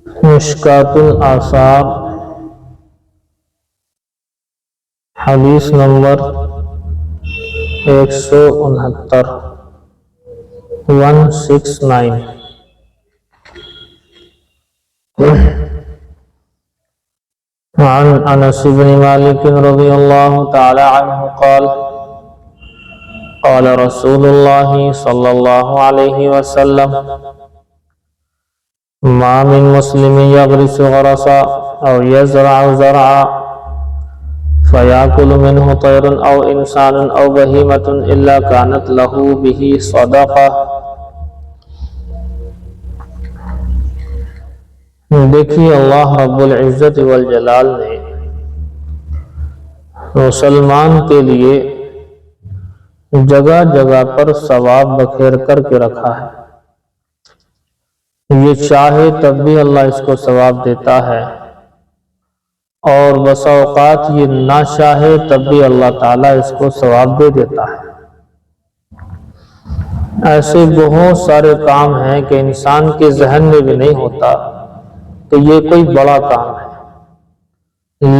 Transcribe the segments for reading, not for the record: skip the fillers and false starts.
مشکات الآثار حدیث نمبر 169 عن انس بن مالک رضی اللہ تعالی عنہ قال قال رسول اللہ صلی اللہ علیہ وسلم ما من مسلم يغرس غرسا او يزرع زرعا فيأكل منه طير او انسان او بهيمة الا كانت له به صدقة۔ دیکھیے اللہ رب العزت والجلال نے مسلمان کے لیے جگہ جگہ پر ثواب بکھیر کر کے رکھا ہے۔ یہ چاہے تب بھی اللہ اس کو ثواب دیتا ہے، اور بسا اوقات یہ نہ چاہے تب بھی اللہ تعالیٰ اس کو ثواب دے دیتا ہے۔ ایسے بہت سارے کام ہیں کہ انسان کے ذہن میں بھی نہیں ہوتا کہ یہ کوئی بڑا کام ہے،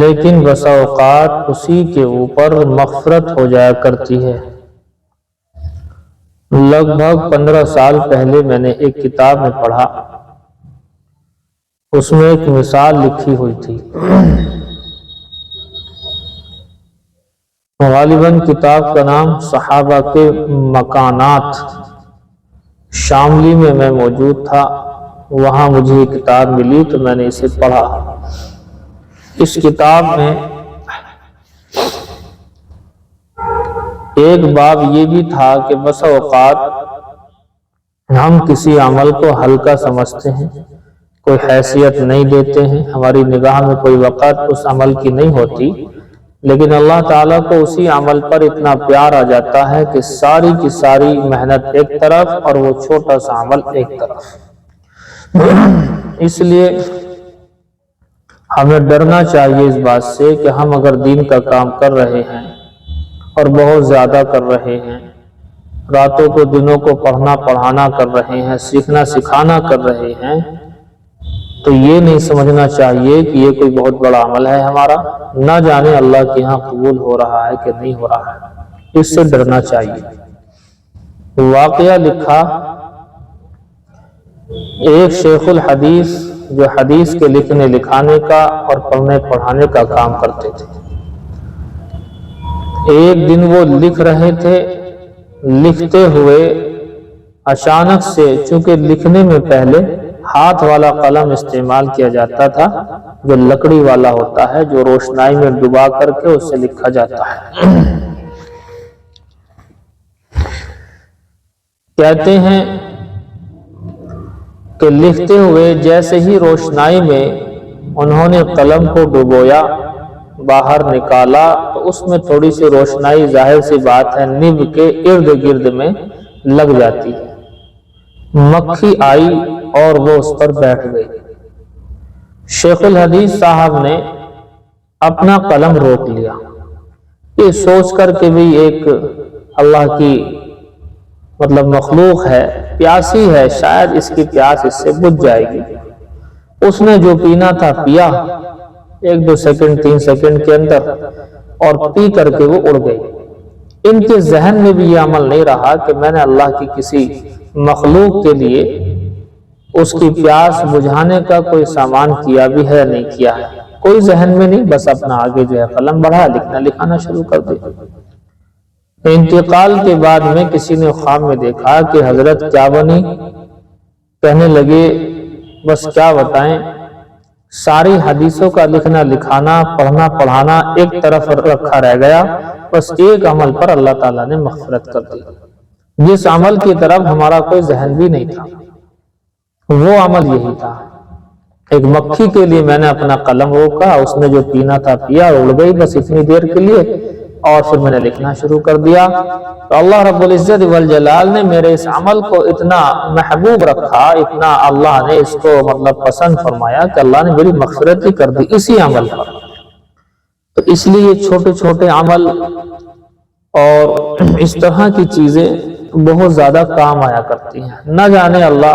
لیکن بسا اوقات اسی کے اوپر مغفرت ہو جایا کرتی ہے۔ لگ بھگ 15 سال پہلے میں نے ایک کتاب میں پڑھا، اس میں ایک مثال لکھی ہوئی تھی۔ غالباً کتاب کا نام صحابہ کے مکانات، شاملی میں میں موجود تھا، وہاں مجھے یہ کتاب ملی تو میں نے اسے پڑھا۔ اس کتاب میں ایک باب یہ بھی تھا کہ بسا اوقات ہم کسی عمل کو ہلکا سمجھتے ہیں، کوئی حیثیت نہیں دیتے ہیں، ہماری نگاہ میں کوئی وقت اس عمل کی نہیں ہوتی، لیکن اللہ تعالیٰ کو اسی عمل پر اتنا پیار آ جاتا ہے کہ ساری کی ساری محنت ایک طرف اور وہ چھوٹا سا عمل ایک طرف۔ اس لیے ہمیں ڈرنا چاہیے اس بات سے کہ ہم اگر دین کا کام کر رہے ہیں اور بہت زیادہ کر رہے ہیں، راتوں کو دنوں کو پڑھنا پڑھانا کر رہے ہیں، سیکھنا سکھانا کر رہے ہیں، تو یہ نہیں سمجھنا چاہیے کہ یہ کوئی بہت بڑا عمل ہے ہمارا، نہ جانے اللہ کے ہاں قبول ہو رہا ہے کہ نہیں ہو رہا ہے، اس سے ڈرنا چاہیے۔ واقعہ لکھا، ایک شیخ الحدیث جو حدیث کے لکھنے لکھانے کا اور پڑھنے پڑھانے کا کام کرتے تھے، ایک دن وہ لکھ رہے تھے، لکھتے ہوئے اچانک سے، چونکہ لکھنے میں پہلے ہاتھ والا قلم استعمال کیا جاتا تھا جو لکڑی والا ہوتا ہے، جو روشنائی میں ڈبا کر کے اس سے لکھا جاتا ہے۔ کہتے ہیں کہ لکھتے ہوئے جیسے ہی روشنائی میں انہوں نے قلم کو ڈبویا، باہر نکالا، تو اس میں تھوڑی سی روشنائی ظاہر سی بات ہے نب کے ارد گرد میں لگ جاتی ہے۔ مکھی آئی اور وہ اس پر بیٹھ گئی۔ شیخ الحدیث صاحب نے اپنا قلم روک لیا، یہ سوچ کر کے بھی ایک اللہ کی مخلوق ہے، پیاسی ہے، شاید اس کی پیاس اس سے بجھ جائے گی۔ اس نے جو پینا تھا پیا، 1-2 سیکنڈ 3 سیکنڈ کے اندر، اور پی کر کے وہ اڑ گئی۔ ان کے ذہن میں بھی یہ عمل نہیں رہا کہ میں نے اللہ کی کسی مخلوق کے لیے اس کی پیاس بجھانے کا کوئی سامان کیا بھی ہے یا نہیں کیا ہے، کوئی ذہن میں نہیں، بس اپنا آگے جو ہے قلم بڑھا، لکھنا لکھانا شروع کر دیا۔ انتقال کے بعد میں کسی نے خواب میں دیکھا کہ حضرت کیا بنی، کہنے لگے بس کیا بتائیں، ساری حدیثوں کا لکھنا لکھانا پڑھنا پڑھانا ایک طرف رکھا رہ گیا، بس ایک عمل پر اللہ تعالیٰ نے مغفرت کر دی، جس عمل کی طرف ہمارا کوئی ذہن بھی نہیں تھا، وہ عمل یہی تھا۔ ایک مکھی کے لیے میں نے اپنا قلم روکا، اس نے جو پینا تھا پیا، اڑ گئی بس اتنی دیر کے لیے، اور پھر میں نے لکھنا شروع کر دیا۔ تو اللہ رب العزت والجلال نے میرے اس عمل کو اتنا محبوب رکھا، اتنا اللہ نے اس کو پسند فرمایا کہ اللہ نے میری مغفرت ہی کر دی اسی عمل پر۔ تو اس لیے چھوٹے چھوٹے عمل اور اس طرح کی چیزیں بہت زیادہ کام آیا کرتی ہیں، نہ جانے اللہ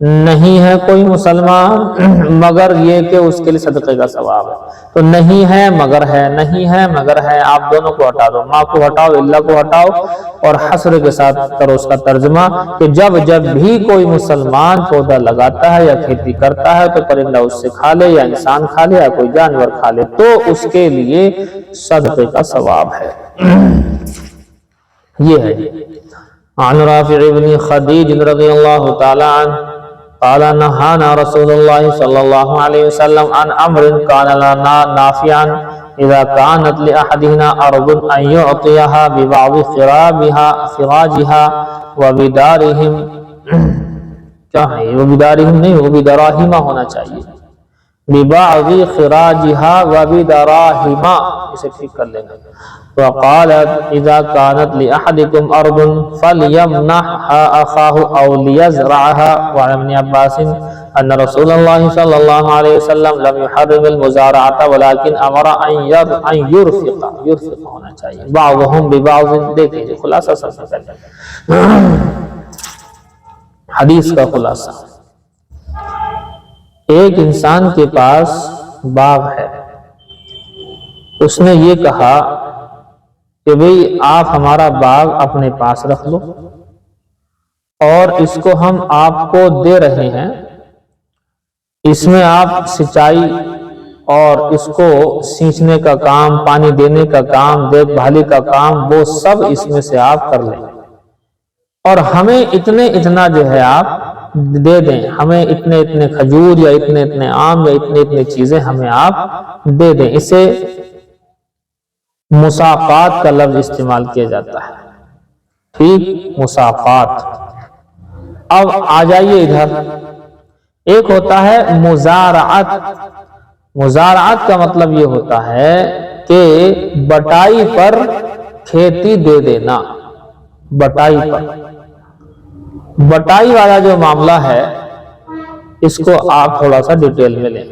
نہیں ہے کوئی مسلمان مگر یہ کہ اس کے لیے صدقے کا ثواب ہے. تو نہیں ہے مگر ہے، نہیں ہے مگر ہے، آپ دونوں کو ہٹا دو، ماں کو ہٹاؤ، اللہ کو ہٹاؤ، اور حسر کے ساتھ کرو اس کا ترجمہ کہ جب بھی کوئی مسلمان پودا لگاتا ہے یا کھیتی کرتا ہے تو پرندہ اس سے کھا لے یا انسان کھا لے یا کوئی جانور کھا لے تو اس کے لیے صدقے کا ثواب ہے. یہ ہے. عن رافع بن خدیج رضی اللہ تعالی عنہ قال نهانا رسول الله صلى الله عليه وسلم عن امر كان لنا نافعا اذا كانت لاحدنا ارض ان يعطيها ببعض خراجها وبدارهم کیا ہے وہ بدارهم نہیں وہ بدراہما ہونا چاہیے ببعض خراجها وبدراہما اسے ٹھیک کر لینا. وقالت اذا كانت لاحدكم ارض فليمنحها اخاه او ليزرعها. وعن ابن عباس ان رسول الله صلى الله عليه وسلم لم يحرم المزارعه ولكن امر ان يرفق ہونا چاہیے بعضهم ببعض. دیکھیں خلاصہ سب سے پہلے حدیث کا خلاصہ، ایک انسان کے پاس باغ ہے، اس نے یہ کہا کہ بھئی آپ ہمارا باغ اپنے پاس رکھ لو اور اس کو ہم آپ کو دے رہے ہیں، اس میں آپ سچائی اور اس کو سینچنے کا کام، پانی دینے کا کام، دیکھ بھالی کا کام وہ سب اس میں سے آپ کر لیں اور ہمیں اتنا جو ہے آپ دے دیں، ہمیں اتنے کھجور یا اتنے آم یا اتنے چیزیں ہمیں آپ دے دیں. اسے مساقات کا لفظ استعمال کیا جاتا ہے. ٹھیک، مساقات. اب آ جائیے ادھر، ایک ہوتا ہے مزارعت. مزارعت کا مطلب یہ ہوتا ہے کہ بٹائی پر کھیتی دے دینا. بٹائی پر، بٹائی والا جو معاملہ ہے اس کو آپ تھوڑا سا ڈیٹیل میں لیں.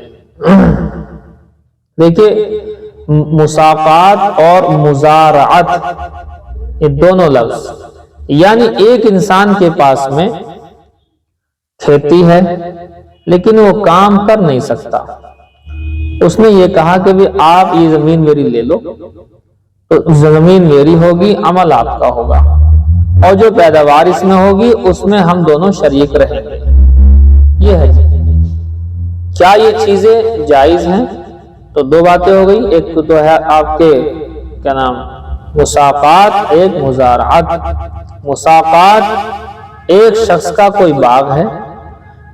دیکھیے مساقات اور مزارعت یہ دونوں لفظ، یعنی ایک انسان کے پاس میں کھیتی ہے لیکن وہ کام کر نہیں سکتا. اس نے یہ کہا کہ بھی آپ یہ زمین میری لے لو، تو زمین میری ہوگی، عمل آپ کا ہوگا اور جو پیداوار اس میں ہوگی اس میں ہم دونوں شریک رہیں گے. یہ ہے کیا یہ چیزیں جائز ہیں؟ تو دو باتیں ہو گئی، ایک تو ہے آپ کے کیا نام مساقات، ایک مزارعت. مساقات ایک شخص کا کوئی باغ ہے،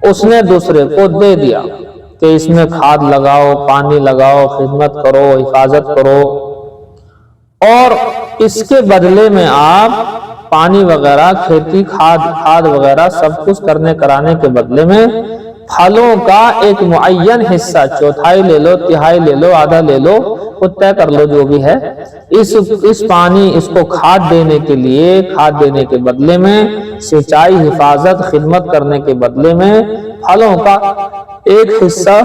اس نے دوسرے کو دے دیا کہ اس میں کھاد لگاؤ، پانی لگاؤ، خدمت کرو، حفاظت کرو، اور اس کے بدلے میں آپ پانی وغیرہ، کھیتی، کھاد وغیرہ سب کچھ کرانے کے بدلے میں پھلوں کا ایک معین حصہ، چوتھائی لے لو، تہائی لے لو، آدھا لے لو، وہ طے کر لو جو بھی ہے، اس پانی، اس کو کھاد دینے کے لیے، کھاد دینے کے بدلے میں، سینچائی، حفاظت، خدمت کرنے کے بدلے میں پھلوں کا ایک حصہ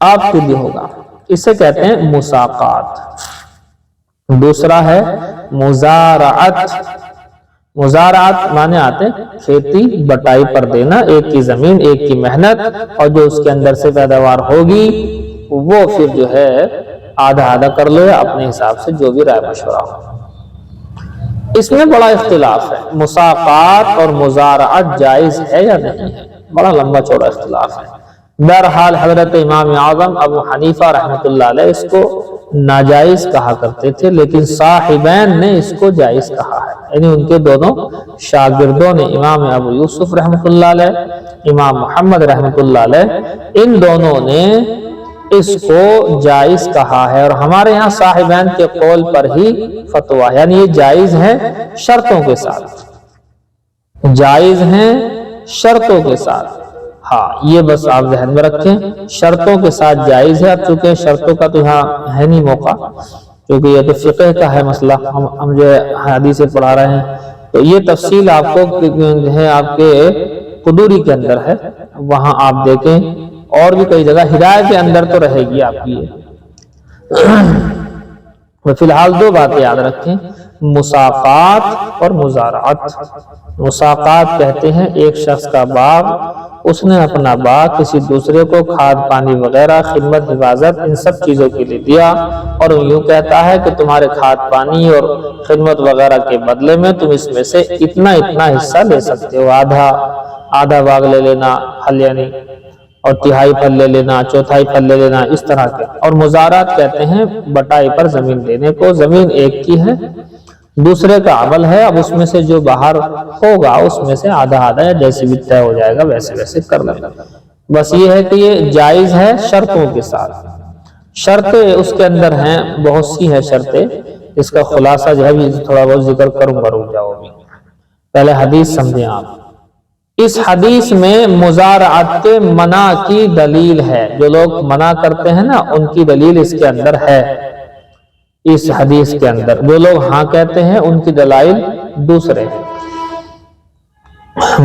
آپ کے لیے ہوگا. اسے کہتے ہیں مساقات. دوسرا ہے مزارعت. مزارعت معنی آتے کھیتی، بٹائی پر دینا، ایک کی زمین، ایک کی محنت، اور جو اس کے اندر سے پیداوار ہوگی وہ پھر جو ہے آدھا کر لو یا اپنے حساب سے جو بھی رائے مشورہ ہو. اس میں بڑا اختلاف ہے، مساقات اور مزارعت جائز ہے یا نہیں ہے، بڑا لمبا چوڑا اختلاف ہے. بہرحال حضرت امام اعظم ابو حنیفہ رحمۃ اللہ علیہ اس کو ناجائز کہا کرتے تھے، لیکن صاحبین نے اس کو جائز کہا ہے، یعنی ان کے دونوں شاگردوں نے، امام ابو یوسف رحمۃ اللہ علیہ، امام محمد رحمۃ اللہ علیہ، ان دونوں نے اس کو جائز کہا ہے. اور ہمارے ہاں صاحبین کے قول پر ہی فتویٰ، یعنی یہ جائز ہیں شرطوں کے ساتھ، جائز ہیں شرطوں کے ساتھ. ہاں یہ بس آپ ذہن میں رکھیں، شرطوں کے ساتھ جائز ہے. اب چونکہ شرطوں کا تو یہاں ہے نہیں موقع، کیونکہ یہ تو فقہ کا ہے مسئلہ، ہم جو حدیث پڑھا رہے ہیں، تو یہ تفصیل آپ کو ہے آپ کے قدوری کے اندر ہے، وہاں آپ دیکھیں، اور بھی کئی جگہ ہدایت کے اندر تو رہے گی آپ کی. فی الحال دو باتیں یاد رکھیں، مساقات اور مزارعت۔ مساقات کہتے ہیں ایک شخص کا باغ، اس نے اپنا باغ کسی دوسرے کو کھاد پانی وغیرہ، خدمت، حفاظت، ان سب چیزوں کے لیے دیا، اور یوں کہتا ہے کہ تمہارے کھاد پانی اور خدمت وغیرہ کے بدلے میں تم اس میں سے اتنا حصہ لے سکتے ہو، آدھا باغ لے لینا پھل یعنی، اور تہائی پھل لے لینا، چوتھائی پھل لے لینا، اس طرح کے۔ اور مزارعت کہتے ہیں بٹائی پر زمین دینے کو، زمین ایک کی ہے، دوسرے کا عمل ہے، اب اس میں سے جو باہر ہوگا اس میں سے آدھا یا جیسے بھی طے ہو جائے گا ویسے کر لیں۔ بس یہ ہے کہ یہ جائز ہے شرطوں کے ساتھ۔ شرطیں اس کے اندر ہیں، بہت سی ہیں شرطیں، اس کا خلاصہ جو ہے تھوڑا بہت ذکر کروں گا، رک جاؤ بھی، پہلے حدیث سمجھیں آپ۔ اس حدیث میں مزارعت کے منع کی دلیل ہے، جو لوگ منع کرتے ہیں نا ان کی دلیل اس کے اندر ہے، اس حدیث کے اندر۔ جو لوگ ہاں کہتے ہیں ان کی دلائل دوسرے ہیں۔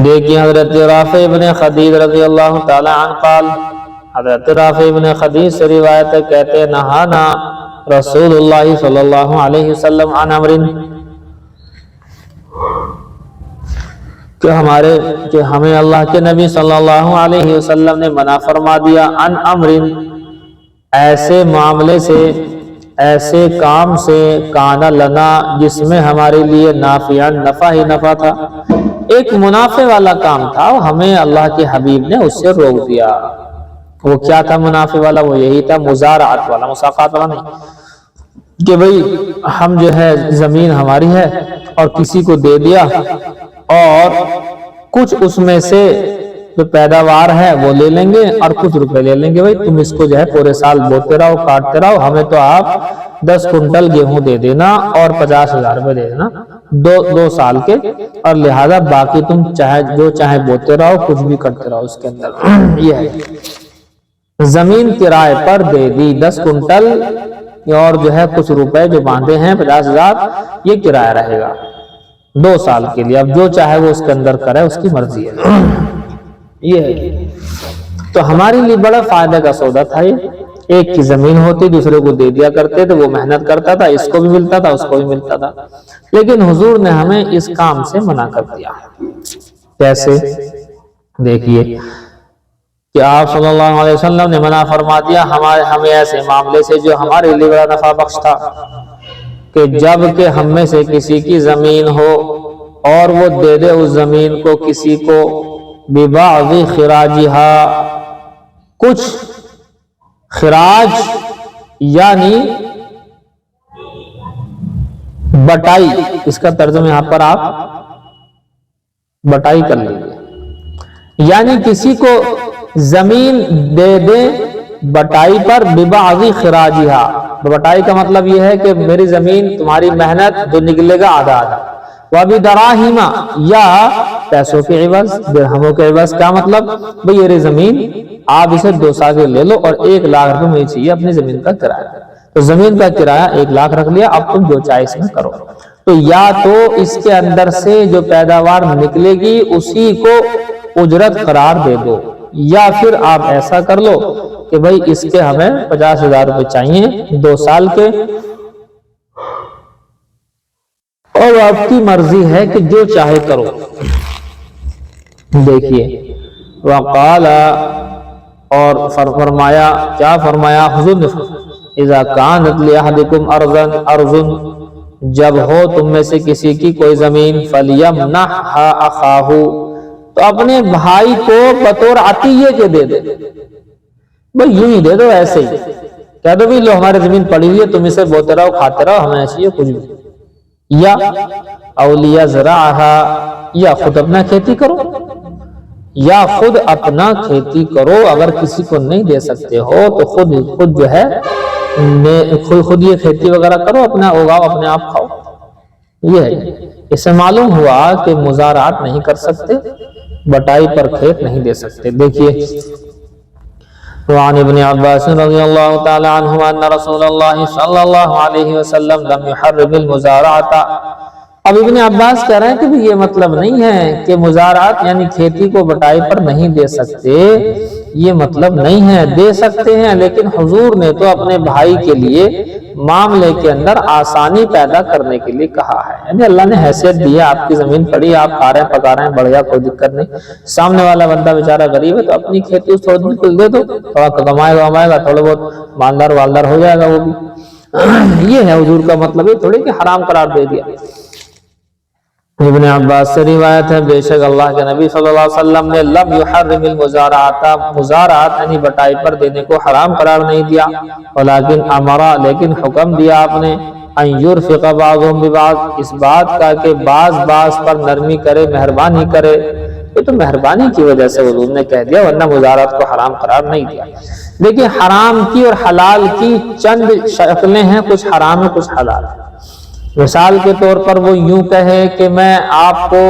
دیکھیں حضرت رافع ابن خدیج رضی اللہ تعالی عنہ قال، حضرت رافع ابن خدیج سے روایت ہے، کہتے ہیں نہانا رسول اللہ صلی اللہ علیہ وسلم عن امر، کہ ہمیں اللہ کے نبی صلی اللہ علیہ وسلم نے منع فرما دیا، عن امر، ایسے معاملے سے، ایسے کام سے، کانا لنا، جس میں ہمارے لیے نافعا، نفع ہی نفع تھا، ایک منافع والا کام تھا، ہمیں اللہ کے حبیب نے اس سے روک دیا۔ وہ کیا تھا منافع والا؟ وہ یہی تھا مزارعت والا، مساقات والا نہیں، کہ بھئی ہم جو ہے زمین ہماری ہے اور کسی کو دے دیا، اور کچھ اس میں سے جو پیداوار ہے وہ لے لیں گے اور کچھ روپے لے لیں گے، بھئی تم اس کو جو ہے پورے سال بوتے رہو، کاٹتے رہو، ہمیں تو آپ 10 کنٹل گیہوں دے دینا اور 50,000 روپے دے دینا 2 سال کے، اور لہذا باقی تم جو چاہے بوتے رہو، کچھ بھی کرتے رہو اس کے اندر۔ یہ ہے زمین کرائے پر دے دی، 10 کنٹل اور جو ہے کچھ روپے جو باندھے ہیں 50,000، یہ کرایہ رہے گا 2 سال کے لیے، اب جو چاہے وہ اس کے اندر کرے، اس کی مرضی ہے۔ یہ ہے تو ہمارے لیے بڑا فائدہ کا سودا تھا، یہ ایک کی زمین ہوتی دوسرے کو دے دیا کرتے تھے، وہ محنت کرتا تھا، اس کو بھی ملتا تھا اس کو بھی ملتا تھا، لیکن حضور نے ہمیں اس کام سے منع کر دیا۔ کیسے؟ دیکھیے کہ آپ صلی اللہ علیہ وسلم نے منع فرما دیا ہمیں ایسے معاملے سے جو ہمارے لیے بڑا نفع بخش تھا، کہ جب کہ ہم میں سے کسی کی زمین ہو اور وہ دے دے اس زمین کو کسی کو، ببعض خراجہا، کچھ خراج یعنی بٹائی، اس کا ترجمہ یہاں پر آپ بٹائی کر لیجیے، یعنی کسی کو زمین دے دے بٹائی پر، ببعض خراجہا، بٹائی کا مطلب یہ ہے کہ میری زمین تمہاری محنت جو نکلے گا آدھا، وبدراہم، یا پیسوں کے عوض، درہموں کے عوض۔ کیا مطلب؟ بھئی یہ زمین آپ اسے 2 سال کے لے لو اور 1 لاکھ روپے مجھے چاہیے اپنی زمین کا کرایہ، تو زمین کا کرایہ 1 لاکھ رکھ لیا، اب تم جو چاہے اس میں کرو۔ تو یا تو اس کے اندر سے جو پیداوار نکلے گی اسی کو اجرت قرار دے دو، یا پھر آپ ایسا کر لو کہ بھئی اس کے ہمیں 50,000 روپے چاہیے 2 سال کے، اور آپ کی مرضی ہے کہ جو چاہے کرو۔ دیکھیے وقال، اور فرمایا، کیا فرمایا حضور نے؟ اذا كانت لأحدكم ارض، جب ہو تم میں سے کسی کی کوئی زمین، فلیمنحها اخاہ، تو اپنے بھائی کو بطور عطیے کے دے دے، بھئی یوں ہی دے دو، ایسے ہی کہہ دو بھی لو ہماری زمین پڑی ہوئی ہے، تم اسے بوتے رہو کھاتے رہو، ہمیں چاہیے کچھ بھی، یا اولیاء زراعہا، یا خود اپنا کھیتی کرو، یا خود اپنا کھیتی کرو، اگر کسی کو نہیں دے سکتے ہو تو خود جو ہے خود یہ کھیتی وغیرہ کرو، اپنا اگاؤ، اپنے آپ کھاؤ۔ یہ ہے، اس سے معلوم ہوا کہ مزارعت نہیں کر سکتے، بٹائی پر کھیت نہیں دے سکتے۔ دیکھیے وعن ابن عباس رضی اللہ تعالی عنہما ان رسول اللہ صلی اللہ علیہ وسلم لم يحرم المزارعۃ۔ اب ابن عباس کہہ رہے ہیں کہ یہ مطلب نہیں ہے کہ مزارعت یعنی کھیتی کو بٹائی پر نہیں دے سکتے، یہ مطلب نہیں ہے، دے سکتے ہیں، لیکن حضور نے تو اپنے بھائی کے لیے معاملے کے اندر آسانی پیدا کرنے کے لیے کہا ہے، یعنی اللہ نے حیثیت دی ہے، آپ کی زمین پڑی، آپ کھا رہے ہیں پکا رہے ہیں، بڑھیا، کوئی دقت نہیں، سامنے والا بندہ بیچارہ غریب ہے تو اپنی کھیتی اس تھوڑی کل دے دو، تھوڑا کمائے گا، تھوڑا بہت مالدار والدار ہو جائے گا وہ بھی۔ یہ ہے حضور کا مطلب، یہ تھوڑی کہ حرام قرار دے دیا۔ ابن عباس سے روایت ہے، بے شک اللہ کے نبی صلی اللہ علیہ وسلم نے لم یحرم المزارعات، مزارعات یعنی بٹائی پر دینے کو حرام قرار نہیں دیا، ولیکن امرا، لیکن حکم دیا آپ نے، ان یرفق بعضهم ببعض، اس بات کا کہ بعض پر نرمی کرے، مہربانی کرے۔ یہ تو مہربانی کی وجہ سے حضور نے کہہ دیا، ورنہ مزارعات کو حرام قرار نہیں دیا۔ دیکھیں حرام کی اور حلال کی چند شکلیں ہیں، کچھ حرام ہے کچھ حلال ہے۔ مثال کے طور پر وہ یوں کہے کہ میں آپ کو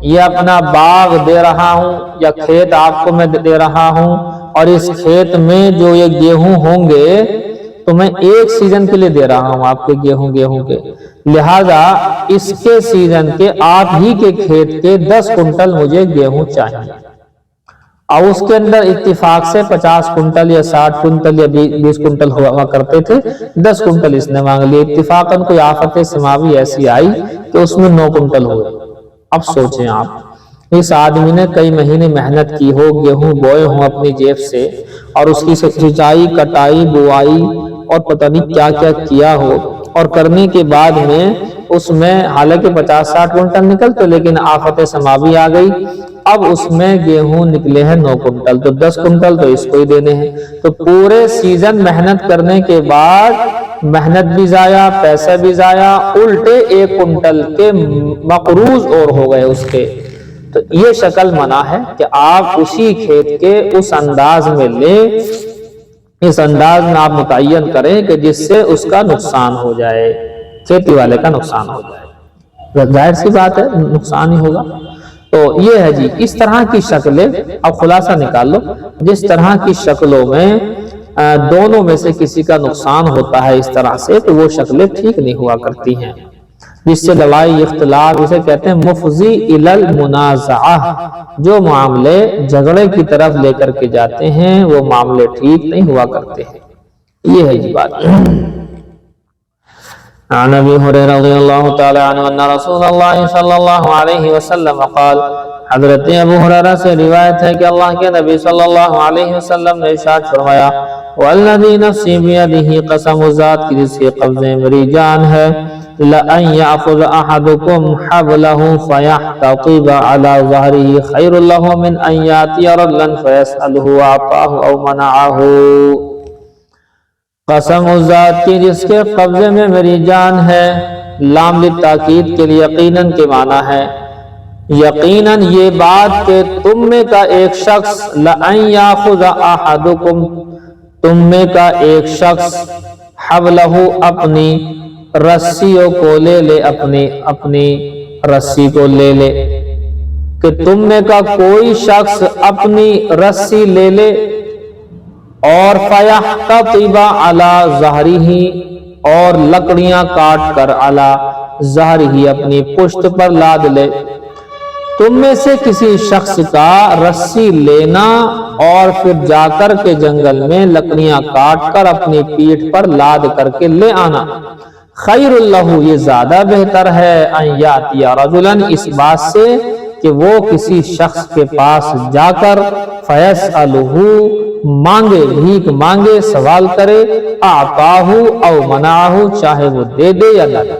یہ اپنا باغ دے رہا ہوں یا کھیت آپ کو میں دے رہا ہوں، اور اس کھیت میں جو یہ گیہوں ہوں گے تو میں ایک سیزن کے لیے دے رہا ہوں آپ کے گیہوں کے، لہذا اس کے سیزن کے آپ ہی کے کھیت کے 10 کنٹل مجھے گیہوں چاہیے، اور اس کے اندر اتفاق سے 50 کنٹل یا 60 کنٹل یا 20 کنٹل ہوا کرتے تھے، 10 کنٹل اس نے مانگ لیے، اتفاقاً کوئی آفت سماوی ایسی آئی کہ اس میں 9 کنٹل ہوئے۔ اب سوچیں آپ، اس آدمی نے کئی مہینے محنت کی ہو، گیہوں بوئے ہوں اپنی جیب سے، اور اس کی سچائی، کٹائی، بوائی اور پتہ نہیں کیا کیا کیا ہو، اور کرنے کے بعد میں اس میں حالانکہ 50-60 کنٹل نکلتے، لیکن آفت سماوی آ گئی، اب اس میں گیہوں نکلے ہیں 9 کنٹل، تو 10 کنٹل تو اس کو ہی دینے ہیں، تو پورے سیزن محنت کرنے کے بعد محنت بھی ضائع، پیسہ بھی ضائع، الٹے 1 کنٹل کے مقروض اور ہو گئے اس کے۔ تو یہ شکل منع ہے کہ آپ اسی کھیت کے اس انداز میں لیں، اس انداز میں آپ متعین کریں کہ جس سے اس کا نقصان ہو جائے، کھیتی والے کا نقصان ہو جائے، ظاہر سی بات ہے نقصان ہی ہوگا۔ تو یہ ہے جی، اس طرح کی شکلیں، اب خلاصہ نکال لو، جس طرح کی شکلوں میں دونوں میں سے کسی کا نقصان ہوتا ہے اس طرح سے، تو وہ شکلیں ٹھیک نہیں ہوا کرتی ہیں، جس سے لڑائی، اختلاف، اسے کہتے ہیں مفضی الی المنازعہ، جو معاملے جھگڑے کی طرف لے کر کے جاتے ہیں وہ معاملے ٹھیک نہیں ہوا کرتے ہیں۔ یہ ہے جی بات۔ عن ابی ہریرہ رضی اللہ تعالی عنہ ان رسول اللہ صلی اللہ علیہ وسلم قال، حضرت ابو ہریرہ سے روایت ہے کہ اللہ کے نبی صلی اللہ علیہ وسلم نے ارشاد فرمایا، والذی نفسی بیدہ، قسم ذات کی جس کے قبضے میری جان ہے، لأن یأخذ احدکم حبلہ فیحتطب علی ظہرہ خیر لہ من ان یاتی رجلا فیسألہ اعطاہ او منعہ۔ قسم اس ذات کی جس کے قبضے میں میری جان ہے، لام للتاکید کے لیے یقیناً کے معنی ہے، یقیناً یہ بات کہ تم میں کا ایک شخص، لأن یاخذ احدکم، تم میں کا ایک شخص، حبلہ اپنی رسیوں کو لے لے، اپنی رسی کو لے لے، کہ تم میں کا کوئی شخص اپنی رسی لے لے اور فیحتطب علی ظہرہ، اور لکڑیاں کاٹ کر علی ظہرہ اپنی پشت پر لاد لے۔ تم میں سے کسی شخص کا رسی لینا اور پھر جا کر کے جنگل میں لکڑیاں کاٹ کر اپنی پیٹھ پر لاد کر کے لے آنا، خیر لہ، یہ زیادہ بہتر ہے، ان یاتی رجلا، اس بات سے کہ وہ کسی شخص کے پاس جا کر فیسألہ، مانگے، بھیک مانگے، سوال کرے، اعطاہ او منعہ، چاہے وہ دے دے یا نہ دے۔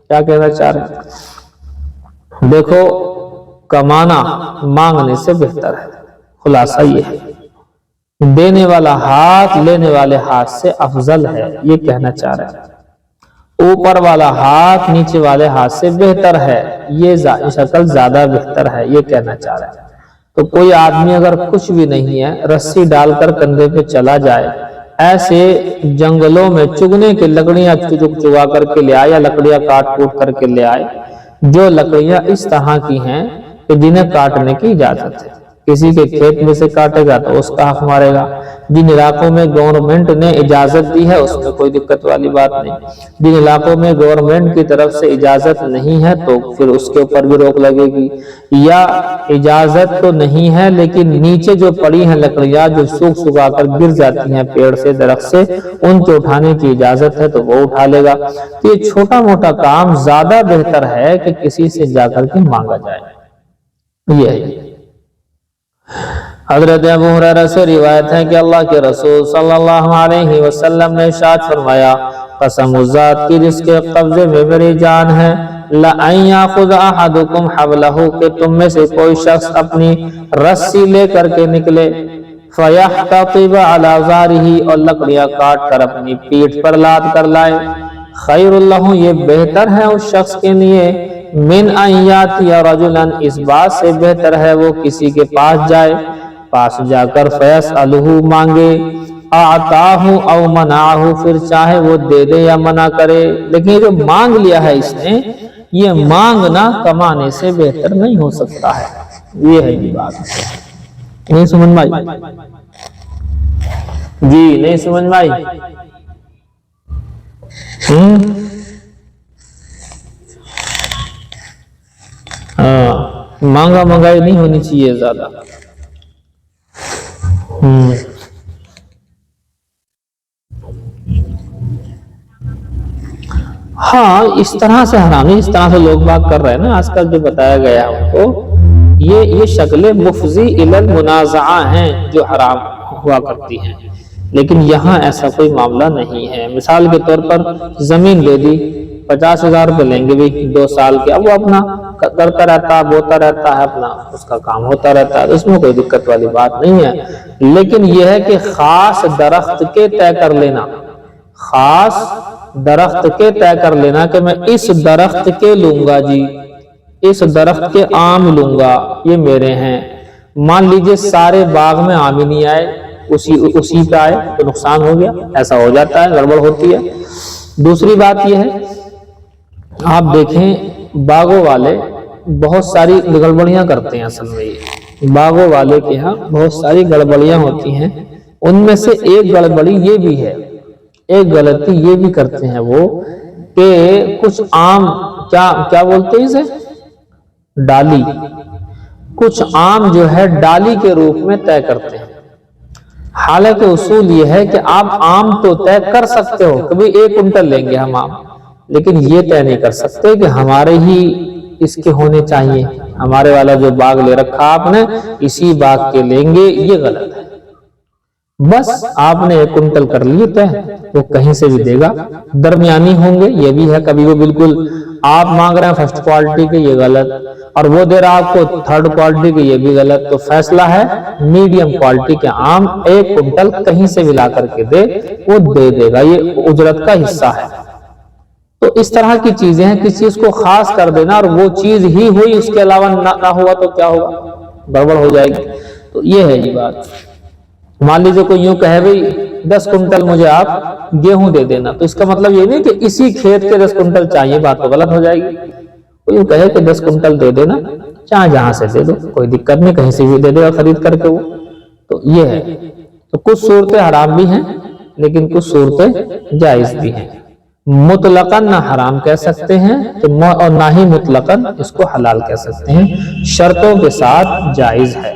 کیا کہنا چاہ رہے ہیں؟ دیکھو، کمانا مانگنے سے بہتر ہے، خلاصہ یہ ہے، دینے والا ہاتھ لینے والے ہاتھ سے افضل ہے، یہ کہنا چاہ رہے ہیں، اوپر والا ہاتھ نیچے والے ہاتھ سے بہتر ہے، یہ شکل زیادہ بہتر ہے، یہ کہنا چاہ رہے ہیں۔ تو کوئی آدمی اگر کچھ بھی نہیں ہے، رسی ڈال کر کندھے پہ چلا جائے، ایسے جنگلوں میں چگنے کے لکڑیاں چگا کر کے لے آئے، یا لکڑیاں کاٹ کوٹ کر کے لے آئے، جو لکڑیاں اس طرح کی ہیں کہ جنہیں کاٹنے کی اجازت ہے، کسی کے کھیت میں سے کاٹے گا تو اس کا حق مارے گا۔ جن علاقوں میں گورنمنٹ نے اجازت دی ہے اس میں کوئی دقت والی بات نہیں، جن علاقوں میں گورنمنٹ کی طرف سے اجازت نہیں ہے تو پھر اس کے اوپر بھی روک لگے گی، یا اجازت تو نہیں ہے لیکن نیچے جو پڑی ہیں لکڑیاں جو سوکھ سکھا کر گر جاتی ہیں پیڑ سے درخت سے، ان کے اٹھانے کی اجازت ہے تو وہ اٹھا لے گا۔ تو یہ چھوٹا موٹا کام زیادہ بہتر ہے کہ کسی سے جا کر کے مانگا جائے۔ یہ ہے حضرت ابو ہریرہ سے روایت ہے کہ اللہ کے رسول صلی اللہ علیہ وسلم نے ارشاد فرمایا، قسم ذات کی جس کے قبضے میں میری جان ہے، لَأَن يَأْخُذَ أَحَدُكُمْ حَبْلَهُ کہ تم میں سے کوئی شخص اپنی رسی لے کر کے نکلے، فَيَحْتَطِبَ عَلَى ظَهْرِهِ اور لکڑیاں کاٹ کر اپنی پیٹھ پر لاد کر لائے، خیر اللہ یہ بہتر ہے اس شخص کے لیے، من ان یاتی رجلا اس بات سے بہتر ہے وہ کسی کے پاس جائے، پاس جا کر فیسألہ مانگے، اعطاہ او منعہ پھر چاہے وہ دے دے یا منع کرے، لیکن یہ جو مانگ لیا ہے اس نے، یہ مانگنا کمانے سے بہتر نہیں ہو سکتا ہے۔ یہ ہے یہ بات، نہیں سمجھ بھائی؟ جی نہیں سمجھ بھائی؟ مانگا منگائی نہیں ہونی چاہیے زیادہ۔ ہاں اس طرح سے حرام ہے، اس طرح سے لوگ بات کر رہے ہیں نا آج کل جو بتایا گیا ہم کو، یہ شکلیں مفضی الی المنازعہ ہیں جو حرام ہوا کرتی ہیں، لیکن یہاں ایسا کوئی معاملہ نہیں ہے۔ مثال کے طور پر زمین دے دی، 50,000 روپے لیں گے بھی 2 سال کے، اب وہ اپنا کرتا رہتا ہے، بوتا رہتا ہے، اپنا اس کا کام ہوتا رہتا ہے، اس میں کوئی دقت والی بات نہیں ہے۔ لیکن یہ ہے کہ خاص درخت کے طے کر لینا، خاص درخت کے طے کر لینا کہ میں اس درخت کے لوں گا جی، اس درخت کے آم لوں گا، یہ میرے ہیں۔ مان لیجئے سارے باغ میں آم ہی نہیں آئے، اسی پہ آئے تو نقصان ہو گیا، ایسا ہو جاتا ہے، گڑبڑ ہوتی ہے۔ دوسری بات یہ ہے، آپ دیکھیں باغوں والے بہت ساری گڑبڑیاں کرتے ہیں، اصل میں یہ باغوں والے کے ہاں بہت ساری گڑبڑیاں ہوتی ہیں، ان میں سے ایک گڑبڑی یہ بھی ہے، ایک غلطی یہ بھی کرتے ہیں وہ کہ کچھ آم کیا بولتے ہیں اسے، ڈالی، کچھ آم جو ہے ڈالی کے روپ میں طے کرتے ہیں۔ حالانکہ اصول یہ ہے کہ آپ آم تو طے کر سکتے ہو، کبھی 1 کنٹل لیں گے ہم آم، لیکن یہ طے نہیں کر سکتے کہ ہمارے ہی اس کے ہونے چاہیے، ہمارے والا جو باغ لے رکھا آپ نے اسی باغ کے لیں گے، یہ غلط ہے۔ بس آپ نے 1 کنٹل کر لیے طے، وہ کہیں سے بھی دے گا، درمیانی ہوں گے یہ بھی ہے، کبھی وہ بالکل آپ مانگ رہے ہیں فرسٹ کوالٹی کے، یہ غلط، اور وہ دے رہا آپ کو 3rd کوالٹی کے، یہ بھی غلط۔ تو فیصلہ ہے میڈیم کوالٹی کے آم 1 کنٹل کہیں سے بھی لا کر کے دے، وہ دے دے گا، یہ اجرت کا حصہ ہے۔ تو اس طرح کی چیزیں ہیں، کسی چیز کو خاص کر دینا اور وہ چیز ہی ہوئی، اس کے علاوہ نہ ہوا تو کیا ہوگا، گڑبڑ ہو جائے گی۔ تو یہ ہے یہ بات۔ مان لیجیے کوئی یوں کہے بھئی 10 کنٹل مجھے آپ گیہوں دے دینا، تو اس کا مطلب یہ نہیں کہ اسی کھیت کے 10 کنٹل چاہیے، بات تو غلط ہو جائے گی۔ کوئی یوں کہے کہ 10 کنٹل دے دینا، چاہے جہاں سے دے دو، کوئی دقت نہیں، کہیں سے بھی دے دے گا خرید کر کے وہ۔ تو یہ ہے، تو کچھ صورتیں حرام بھی ہیں لیکن کچھ صورتیں جائز بھی ہیں۔ مطلقاً نہ حرام کہہ سکتے ہیں اور نہ ہی مطلقاً اس کو حلال کہہ سکتے ہیں، شرطوں کے ساتھ جائز ہے۔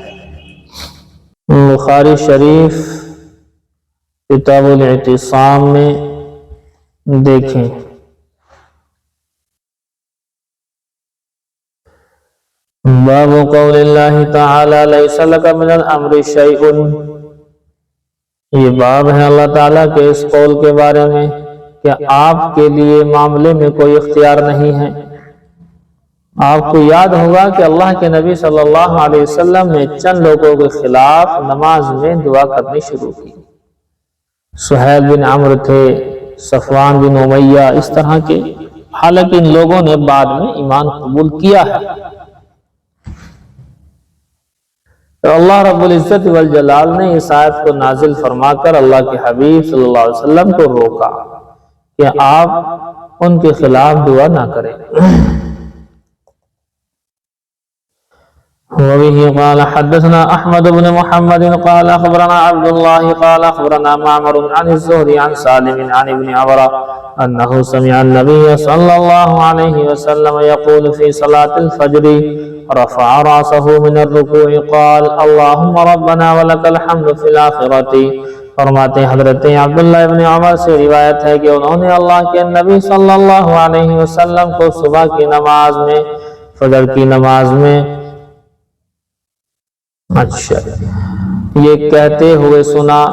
بخاری شریف کتاب الاعتصام میں دیکھیں، باب قول اللہ تعالی لیس لک من الامر شیء، یہ باب ہے اللہ تعالیٰ کے اس قول کے بارے میں کہ آپ کے لیے معاملے میں کوئی اختیار نہیں ہے۔ آپ کو یاد ہوگا کہ اللہ کے نبی صلی اللہ علیہ وسلم نے چند لوگوں کے خلاف نماز میں دعا کرنی شروع کی، سہیل بن عمرو تھے، صفوان بن امیہ، اس طرح کے، حالانکہ ان لوگوں نے بعد میں ایمان قبول کیا ہے۔ تو اللہ رب العزت والجلال نے اس آیت کو نازل فرما کر اللہ کے حبیب صلی اللہ علیہ وسلم کو روکا کہ آپ ان کے خلاف دعا نہ کریں۔ وبه قال حدثنا أحمد بن محمد قال أخبرنا عبد الله قال أخبرنا معمر عن الزهري عن سالم عن ابن عمر أنه سمع النبي صلى الله عليه وسلم يقول في صلاة الفجر رفع رأسه من الركوع قال اللهم ربنا ولك الحمد في الآخرة. فرماتے ہیں حضرت عبداللہ ابن عمر سے روایت ہے کہ انہوں نے اللہ کے نبی صلی اللہ علیہ وسلم کو صبح کی نماز میں، فجر کی نماز میں یہ کہتے ہوئے سنا،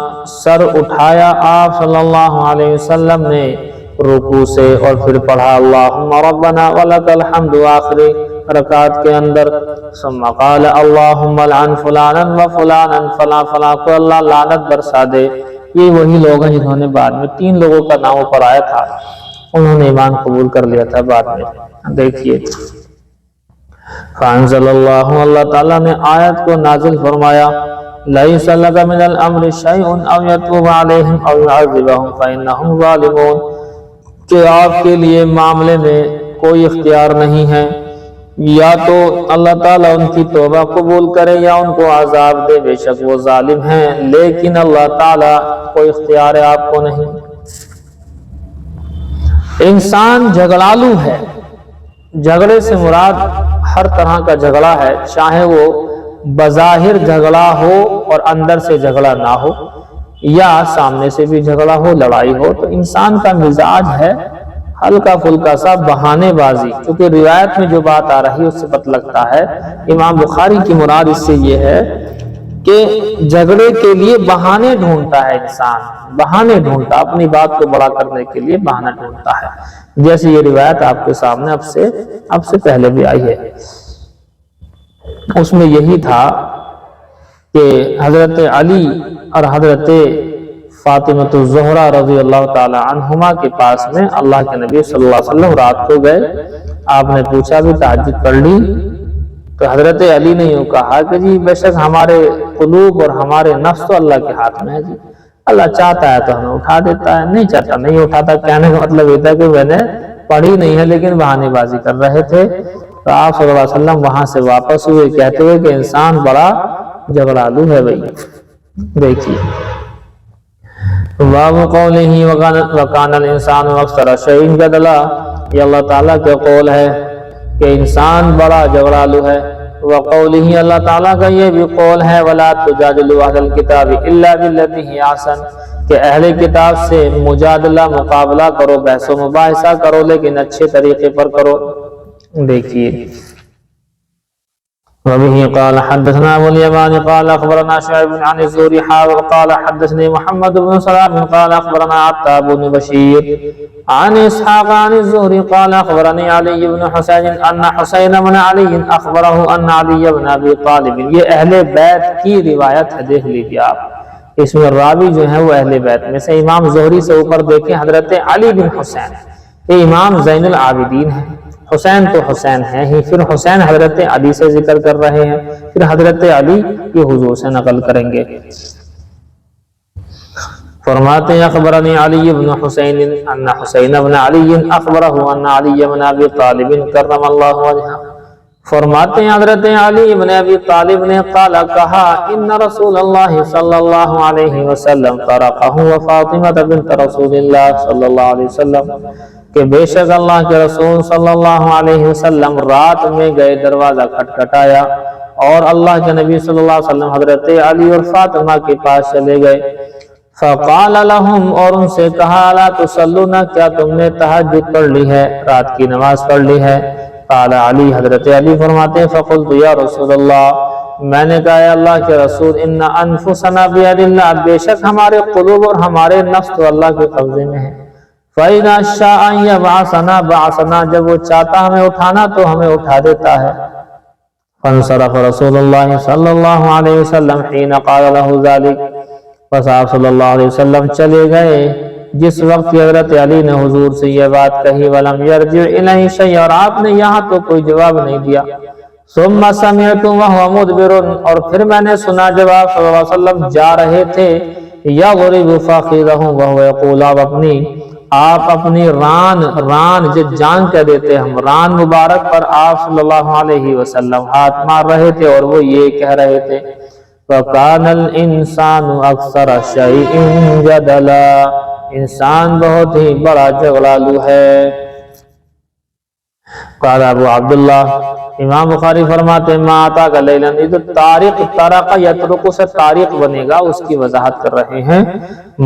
سر اٹھایا آپ صلی اللہ علیہ وسلم نے رکوع سے اور پھر پڑھا اللہم ربنا ولک الحمد آخری رکعت کے اندر، ثم قال اللہم لعن فلانا و فلانا فلا فلا کو اللہ لعنت برسا دے. یہ وہی لوگ ہیں جنہوں نے بعد میں 3 لوگوں کا نام اوپر آیا تھا، انہوں نے ایمان قبول کر لیا تھا بعد میں. دیکھیے فانزل اللہ تعالیٰ نے آیت کو نازل فرمایا لیس لک من الامر شیء او یتوب علیہم او یعذبہم فانہم ظالمون، کہ آپ کے لیے معاملے میں کوئی اختیار نہیں ہے، یا تو اللہ تعالیٰ ان کی توبہ قبول کرے یا ان کو عذاب دے، بے شک وہ ظالم ہیں، لیکن اللہ تعالیٰ کوئی اختیار ہے آپ کو نہیں. انسان جھگڑالو ہے. جھگڑے سے مراد ہر طرح کا جھگڑا ہے، چاہے وہ بظاہر جھگڑا ہو اور اندر سے جھگڑا نہ ہو، یا سامنے سے بھی جھگڑا ہو، لڑائی ہو. تو انسان کا مزاج ہے ہلکا پھلکا سا بہانے بازی. کیونکہ روایت میں جو بات آ رہی ہے اس سے پتہ لگتا ہے امام بخاری کی مراد اس سے یہ ہے کہ جھگڑے کے لیے بہانے ڈھونڈتا ہے انسان، بہانے ڈھونڈتا، اپنی بات کو بڑا کرنے کے لیے بہانہ ڈھونڈتا ہے. جیسے یہ روایت آپ کے سامنے اب سے پہلے بھی آئی ہے. اس میں یہی تھا کہ حضرت علی اور حضرت فاطمہ الزہرا رضی اللہ تعالی عنہما کے پاس میں اللہ کے نبی صلی اللہ علیہ وسلم رات کو گئے. آپ نے پوچھا بھی تہجد پڑھ لی؟ تو حضرت علی نے یوں کہا کہ جی بے شک ہمارے قلوب اور ہمارے نفس تو اللہ کے ہاتھ میں ہے جی، اللہ چاہتا ہے تو ہمیں اٹھا دیتا ہے، نہیں چاہتا نہیں اٹھاتا. کہنے کا مطلب یہ تھا کہ میں نے پڑھی نہیں ہے لیکن بہانے بازی کر رہے تھے. تو آپ صلی اللہ علیہ وسلم وہاں سے واپس ہوئے کہتے ہوئے کہ انسان بڑا جھگڑالو ہے بھائی. دیکھیے باب قولہ وکان الانسان اکثر شیء جدلا، یہ اللہ تعالیٰ کے قول ہے کہ انسان بڑا جھگڑالو ہے. وقولہ اللہ تعالیٰ کا یہ بھی قول ہے ولا تجادلوا اہل الکتاب الا بالتي هي احسن، کہ اہل کتاب سے مجادلہ مقابلہ کرو، بحث و مباحثہ کرو، لیکن اچھے طریقے پر کرو. دیکھیے وبه قال حدثنا ابو اليمان قال اخبرنا شعيب عن الزهري قال حدثني محمد بن سلام قال اخبرنا عتاب بن بشير عن اسحاق عن الزهري قال اخبرني علي بن حسين ان حسين بن علي اخبره ان علي بن ابي طالب. یہ اہل بیت کی روایت ہے، دیکھ لیجیے آپ، اس میں راوی جو ہے وہ اہل بیت میں سے. امام زہری سے اوپر دیکھیں حضرت علی بن حسین، یہ امام زین العابدین ہیں. حسین تو حسین ہیں ہی، پھر حسین حضرت علی سے ذکر کر رہے ہیں، پھر حضرت علی یہ حضور سے نقل کریں گے. فرماتے ہیں اخبرنی علی بن حسین ان حسین بن علی اخبرہ ان علی بن ابی طالب کرم اللہ وجہہ. فرماتے ہیں حضرت علی بن ابی طالب نے قال کہا ان رسول اللہ صلی اللہ علیہ وسلم طرقہ وفاطمہ بنت رسول اللہ صلی اللہ علیہ وسلم، کہ بے شک اللہ کے رسول صلی اللہ علیہ وسلم رات میں گئے، دروازہ کھٹکھٹایا اور اللہ کے نبی صلی اللہ علیہ وسلم حضرت علی اور فاطمہ کے پاس چلے گئے. فقال لهم، اور ان سے کہا لا تصلون، کیا تم نے تہجد پڑھ لی ہے، رات کی نماز پڑھ لی ہے؟ قال علی، حضرت علی فرماتے ہیں فقلت یا رسول اللہ، میں نے کہا اے اللہ کے رسول ان انفسنا بید اللہ، بے شک ہمارے قلوب اور ہمارے نفس تو اللہ کے قبضے میں ہے. فَإِذَا شَاءَ أَن يَبْعَثَنَا بَعَثَنَا، جب وہ چاہتا ہمیں اٹھانا تو ہمیں اٹھا دیتا ہے. فانصرف رسول اللہ صلی اللہ علیہ وسلم حين قال له ذلك، بس آپ صلی اللہ علیہ وسلم چلے گئے جس وقت حضرت علی نے حضور سے یہ بات کہی. ولم يرجع إليه شيء، اور آپ نے یہاں تو کوئی جواب نہیں دیا. ثم سمعت وهو مدبر، اور پھر میں نے سنا جب آپ صلی اللہ علیہ وسلم جا رہے تھے. یضرب فخذه وهو يقول، آپ اپنی آپ اپنی ران جان کہہ دیتے ہم، ران مبارک پر آپ صلی اللہ علیہ وسلم ہاتھ مار رہے تھے اور وہ یہ کہہ رہے تھے وَقَانَ الْإِنسَانُ أَكْثَرَ شَيْءٍ جَدَلًا، انسان بہت ہی بڑا جھگڑالو ہے۔ قال ابو عبداللہ، امام بخاری فرماتے ہیں ما آتاک لیلاً، یہ جو طارق طرق یطرق سے طارق بنے گا اس کی وضاحت کر رہے ہیں۔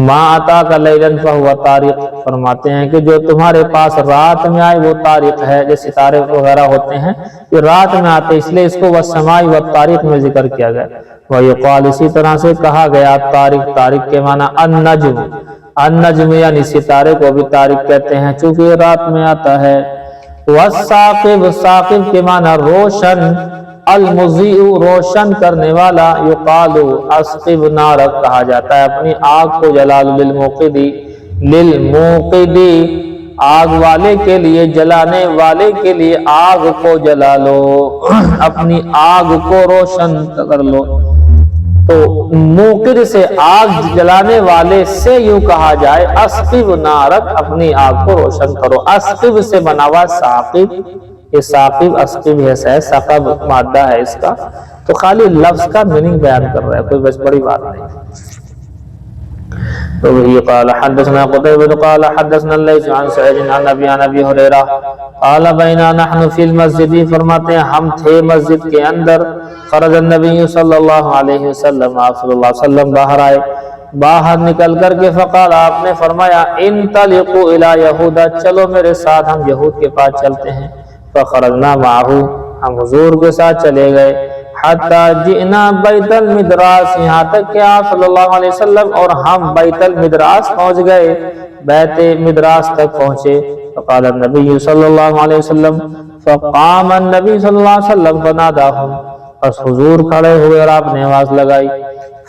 ما آتاک لیلاً فہو طارق، فرماتے ہیں کہ جو تمہارے پاس رات میں آئے وہ طارق ہے، جیسے ستارے وغیرہ ہوتے ہیں یہ رات میں آتے، اس لیے اس کو والسماء والطارق میں ذکر کیا گیا۔ ویقال، اسی طرح سے کہا گیا طارق، طارق کے معنی النجم، النجم یعنی ستارے کو بھی طارق کہتے ہیں چونکہ یہ رات میں آتا ہے۔ والثاقب، ثاقب کے معنی روشن، المضیء روشن کرنے والا، یقال اسقب نارک کہا جاتا ہے اپنی آگ کو جلال، للموقدی، للموقدی آگ والے کے لیے، جلانے والے کے لیے آگ کو جلا لو، اپنی آگ کو روشن کر لو۔ تو موقد سے آگ جلانے والے سے یوں کہا جائے اسقب نارک، اپنی آگ کو روشن کرو۔ اسقب سے بنا ہوا ثاقب، یہ ثاقب اسقب ہے، ثقب مادہ ہے اس کا، تو خالی لفظ کا میننگ بیان کر رہا ہے، کوئی بس بڑی بات نہیں۔ تو وہی قال حدثنا قتيبة قال حدثنا الليث عن سعيد عن ابي هريرة قال بينا نحن في المسجد، فرماتے ہیں ہم تھے مسجد کے اندر، خرج النبی صلی اللہ علیہ وسلم، آپ صلی اللہ علیہ وسلم باہر آئے، باہر نکل کر کے فقال، آپ نے فرمایا انطلقوا الى یہودا، چلو میرے ساتھ ہم یہود کے پاس چلتے ہیں۔ فخرجنا معه، ہم حضور کے ساتھ چلے گئے، حتی جئنا بیت المدراس، یہاں تک کہ آپ صلی اللہ علیہ وسلم اور ہم بیت المدراس پہنچ گئے، بیت مدراس تک پہنچے۔ فقال النبی صلی اللہ علیہ وسلم، فقام النبی صلی اللہ علیہ وسلم فناداہم، پس حضور کھڑے ہوئے اور آپ نے آواز لگائی۔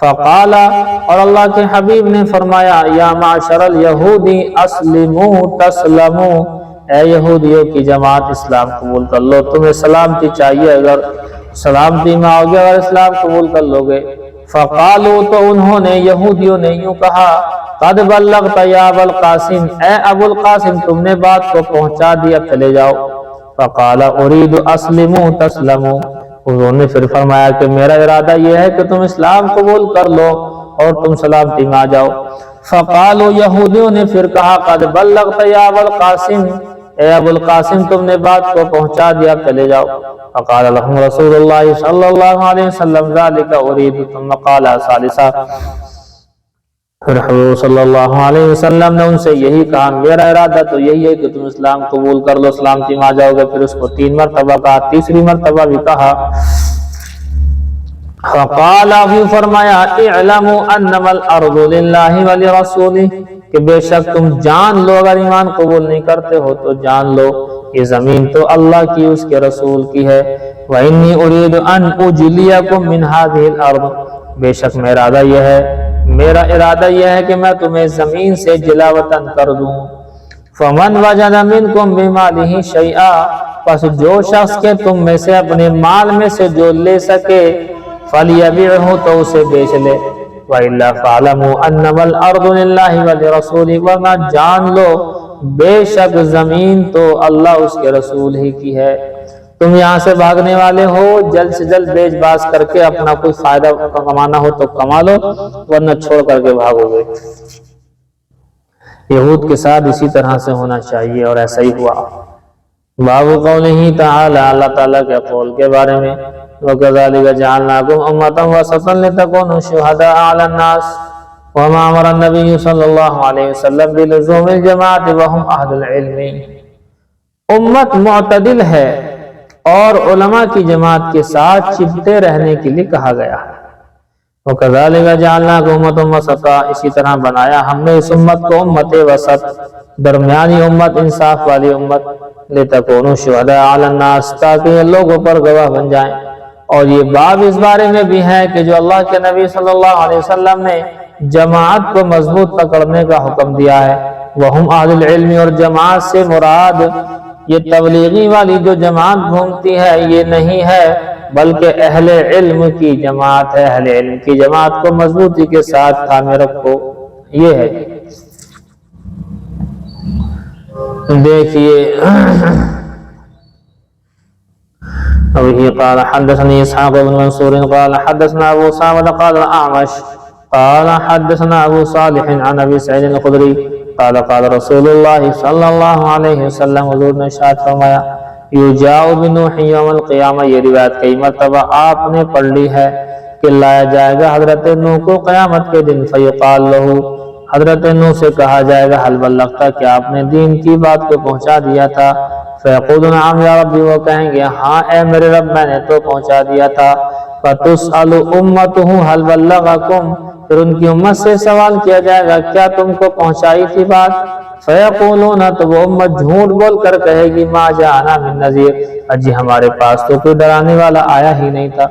فقال، اور اللہ کے حبیب نے فرمایا یا معشر الیہودی اسلموا تسلموا، اے یہودیوں کی جماعت اسلام قبول کر لو، تمہیں سلامتی چاہیے، اگر سلامتی میں آؤ گے، اگر اسلام قبول کر لو گے۔ فقالوا، تو انہوں نے یہودیوں نے یوں کہا قد بلغت یا ابو القاسم، اے ابو القاسم تم نے بات کو پہنچا دیا، چلے جاؤ۔ فقال اريد اسلموا تسلموا، انہوں نے پھر فرمایا کہ میرا ارادہ یہ ہے کہ تم اسلام قبول کر لو اور تم سلامتی میں آ جاؤ۔ فقالوا، یہودیوں نے پھر کہا قد بلغت یا ابو القاسم، اے ابو القاسم تم نے بات کو پہنچا دیا، چلے جاؤ۔ فقال لهم رسول اللہ صلی اللہ علیہ وسلم ذلك اريد، ثم قال ثالثا، پھر حضور صلی اللہ علیہ وسلم نے ان سے یہی کہا میرا ارادہ تو یہی ہے کہ تم اسلام قبول کر لو، سلامتی میں آ جاؤ گے۔ پھر اس کو 3 مرتبہ کہا، تیسری مرتبہ بھی کہا۔ فقال، ابھی فرمایا اعلموا انما الارض للہ ولرسولہ، کہ بے شک تم جان لو، اگر ایمان قبول نہیں کرتے ہو تو جان لو یہ زمین تو اللہ کی، اس کے رسول کی ہے۔ وانی اريد ان اجلیکم من هذه الارض، بے شک میرا ارادہ یہ ہے کہ میں تمہیں زمین سے جلاوطن کر دوں۔ فمن وجد منکم بمالہ شیئا، پس جو شخص کے تم میں سے اپنے مال میں سے جو لے سکے، فلیبیعہ، تو اسے بیچ لے۔ وَإِلَّا فَعْلَمُوا أَنَّمَا الْأَرْضُ لِلَّهِ وَلِرَسُولِهِ، ورنہ جان لو بے شک زمین تو اللہ اس کے رسول ہی کی ہے۔ تم یہاں سے بھاگنے والے ہو، جلد سے جلد بیچ باز کر کے اپنا کوئی فائدہ کمانا ہو تو کما لو، ورنہ چھوڑ کر کے بھاگو گے۔ یہود کے ساتھ اسی طرح سے ہونا چاہیے اور ایسا ہی ہوا۔ باب قولہ تعالی، اللہ تعالیٰ کے قول کے بارے میں، وَكَذَلِكَ جَعَلْنَاكُمْ أُمَّةً وَسَطًا لِتَكُونُوا شُهَدَاءَ عَلَى النَّاسِ وَمَا أَمَرَ النَّبِيُّ صلی اللہ علیہ وسلم بِلُزُومِ الْجَمَاعَةِ وَهُمْ أَهْلُ الْعِلْمِ، امت معتدل ہے اور علماء کی جماعت کے ساتھ چپتے رہنے کے لیے کہا گیا ہے۔ وَكَذَلِكَ جَعَلْنَاكُمْ أُمَّةً وَسَطًا، اسی طرح بنایا ہم نے اس امت کو امت وسط، درمیانی امت، انصاف والی امت، لِتَكُونُوا شُهَدَاءَ عَلَى النَّاسِ، تاکہ یہ لوگوں پر گواہ بن جائیں۔ اور یہ باب اس بارے میں بھی ہے کہ جو اللہ کے نبی صلی اللہ علیہ وسلم نے جماعت کو مضبوط پکڑنے کا حکم دیا ہے، وَهُمْ أَهْلُ الْعِلْمِ، اور جماعت سے مراد یہ تبلیغی والی جو جماعت گھومتی ہے یہ نہیں ہے، بلکہ اہل علم کی جماعت ہے۔ اہل علم کی جماعت کو مضبوطی کے ساتھ تھامے رکھو، یہ ہے۔ دیکھیے وبه قال حدثني اسحاق بن منصور قال حدثنا ابو سعد قال الاعمش قال حدثنا ابو صالح عن ابي سعيد الخدري قال قال رسول الله صلى الله عليه وسلم حضور نے ارشاد فرمایا یجاء بنوح یوم القیامہ، یہ روایت کئی مرتبہ آپ نے پڑھ لی ہے کہ لایا جائے گا حضرت نوح کو قیامت کے دن، فیقال لہ، حضرت نوح سے کہا جائے گا حل بلغت، کہ آپ نے دین کی بات کو پہنچا دیا تھا، فیقول نعم یا ربی، وہ کہیں گے ہاں اے میرے رب میں نے تو پہنچا دیا تھا، فتسأل امتہ حل بلغکم، پھر ان کی امت سے سوال کیا جائے گا کیا تم کو پہنچائی تھی بات، فیقولون، تو وہ امت جھوٹ بول کر کہے گی ما جاءنا من نذیر، اجی ہمارے پاس تو کوئی ڈرانے والا آیا ہی نہیں تھا،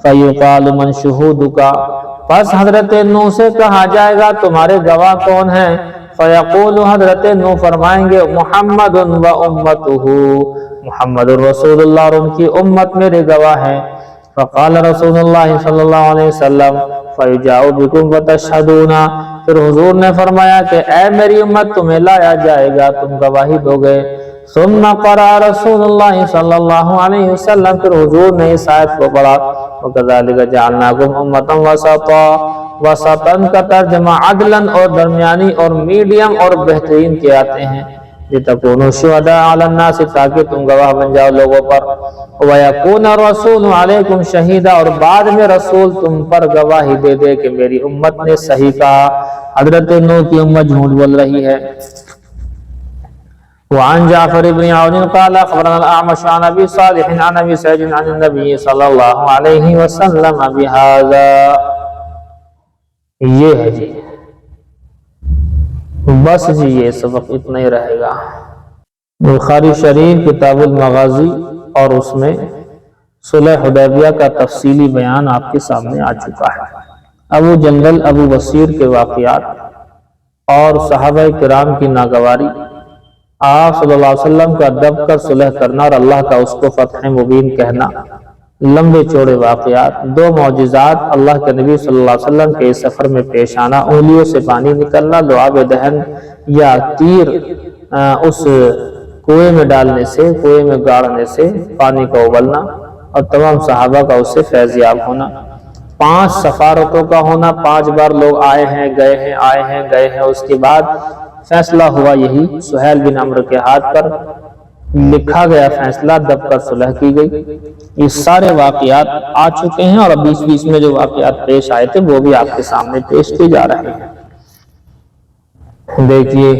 فیقال من شہودک، پس حضرت نوح سے کہا جائے گا تمہارے گواہ کون ہیں، فیقول، حضرت نوح فرمائیں گے محمد و امتہ، محمد رسول اللہ اور ان کی امت میرے گواہ ہیں، فقال رسول اللہ صلی اللہ علیہ وسلم فیجاء بکم وتشہدون، پھر حضور نے فرمایا کہ اے میری امت تمہیں لایا جائے گا، تم گواہی دو گے، ثم قرأ رسول اللہ صلی اللہ علیہ وسلم، پھر حضور نے اس آیت کو پڑھا وَكَذَلِكَ جَعَلْنَاكُمْ أُمَّةً وَسَطًا، وسطاً کا ترجمہ عدلاً اور درمیانی اور میڈیم اور بہترین کے آتے ہیں، لِتَكُونُوا شُهَدَاءَ عَلَى النَّاسِ، تاکہ تم گواہ بن جاؤ لوگوں پر، وَيَكُونَ الرَّسُولُ عَلَيْكُمْ شَهِيدًا، اور بعد میں رسول تم پر گواہی دے دے کہ میری امت نے صحیح کہا، حضرت نوح کی امت جھوٹ بول رہی ہے۔ وعن جعفر بن عون قال اخبرنا الاعمش عن ابي صالح عن ابي سعيد عن النبي صلی اللہ علیہ وسلم بهذا، یہ ہے جی، بس جی یہ سبق اتنا ہی رہے گا۔ بخاری شریف کتاب المغازی اور اس میں صلح حدیبیہ کا تفصیلی بیان آپ کے سامنے آ چکا ہے۔ ابو جندل ابو بصیر کے واقعات اور صحابہ کرام کی ناگواری، آپ صلی اللہ علیہ وسلم کا دب کر صلح کرنا اور اللہ کا اس کو فتح مبین کہنا، لمبے چوڑے واقعات، دو معجزات، اللہ کے نبی صلی اللہ علیہ وسلم کے اس سفر میں پیش آنا، انگلیوں سے پانی نکلنا، لعاب دہن یا تیر اس کنویں میں ڈالنے سے، کنویں میں گاڑنے سے پانی کا ابلنا، اور تمام صحابہ کا اس سے فیض یاب ہونا، 5 سفارتوں کا ہونا، 5 بار لوگ آئے ہیں گئے ہیں، آئے ہیں گئے ہیں، اس کے بعد فیصلہ ہوا یہی، سہیل بن عمرو کے ہاتھ پر لکھا گیا فیصلہ، دب کر صلح کی گئی۔ یہ سارے واقعات آ چکے ہیں، اور اب بیچ میں جو واقعات پیش آئے تھے وہ بھی آپ کے سامنے پیش کیے جا رہے ہیں۔ دیکھیے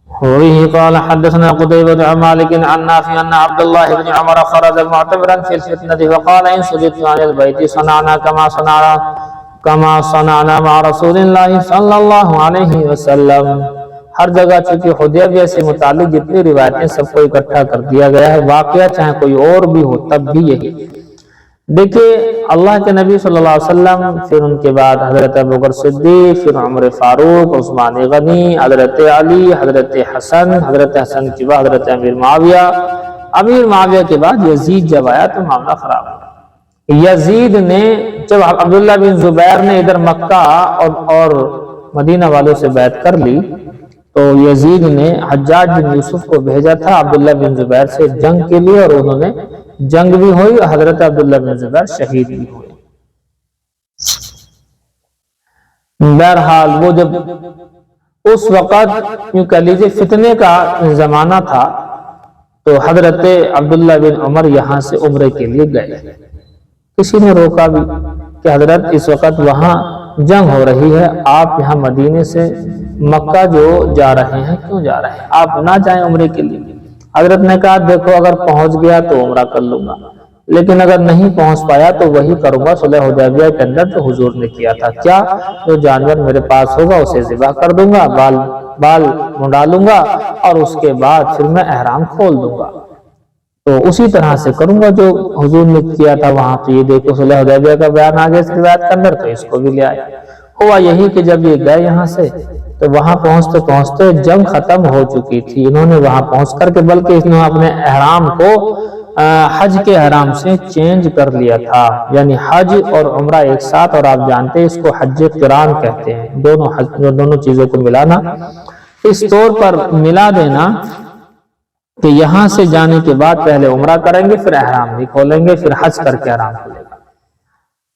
وبه قال حدثنا قتيبة عن مالك عن نافع أن عبد الله بن عمر خرج معتمرا في الفتنة فقال إن صددت عن البيت صنعنا كما صنعنا مع رسول الله صلی اللہ علیہ وسلم۔ ہر جگہ چونکہ حدیبیہ سے متعلق جتنی روایتیں سب کو اکٹھا کر دیا گیا ہے، واقعہ چاہے کوئی اور بھی ہو تب بھی یہی۔ دیکھیں اللہ کے نبی صلی اللہ علیہ وسلم، پھر ان کے بعد حضرت ابوبکر صدیق، پھر عمر فاروق، عثمان غنی، حضرت علی، حضرت حسن کے بعد حضرت امیر معاویہ کے بعد یزید جب آیا تو معاملہ خراب ہوا۔ یزید نے جب عبداللہ بن زبیر نے ادھر مکہ اور مدینہ والوں سے بیعت کر لی تو یزید نے حجاج بن یوسف کو بھیجا تھا عبداللہ بن زبیر سے جنگ کے لیے، اور انہوں نے جنگ بھی ہوئی اور حضرت عبداللہ بن زبیر شہید بھی ہوئے۔ بہرحال وہ جب اس وقت یوں کہہ لیجیے فتنے کا زمانہ تھا تو حضرت عبداللہ بن عمر یہاں سے عمرے کے لیے گئے، کسی نے روکا بھی کہ حضرت اس وقت وہاں جنگ ہو رہی ہے، آپ یہاں مدینے سے مکہ جو جا رہے ہیں کیوں جا رہے ہیں، آپ نہ جائیں عمرے کے لیے۔ حضرت نے کہا دیکھو اگر پہنچ گیا تو عمرہ کر لوں گا، لیکن اگر نہیں پہنچ پایا تو وہی کروں گا صلح حدیبیہ کے اندر جو حضور نے کیا تھا، کیا جو جانور میرے پاس ہوگا اسے ذبح کر دوں گا، بال منڈا لوں گا اور اس کے بعد پھر میں احرام کھول دوں گا، تو اسی طرح سے کروں گا جو حضور نے کیا تھا وہاں۔ تو یہ دیکھو صلح حدیبیہ کا بیان آگے اس روایت کے اندر، تو اس کو بھی لے آئے۔ ہوا یہی کہ جب یہ گئے یہاں سے تو وہاں پہنچتے جنگ ختم ہو چکی تھی، انہوں نے وہاں پہنچ کر کے بلکہ انہوں نے اپنے احرام کو حج کے احرام سے چینج کر لیا تھا، یعنی حج اور عمرہ ایک ساتھ، اور آپ جانتے ہیں اس کو حج قران کہتے ہیں، دونوں چیزوں کو ملانا۔ اس طور پر ملا دینا کہ یہاں سے جانے کے بعد پہلے عمرہ کریں گے، پھر احرام نہیں کھولیں گے، پھر حج کر کے احرام کھولیں گے۔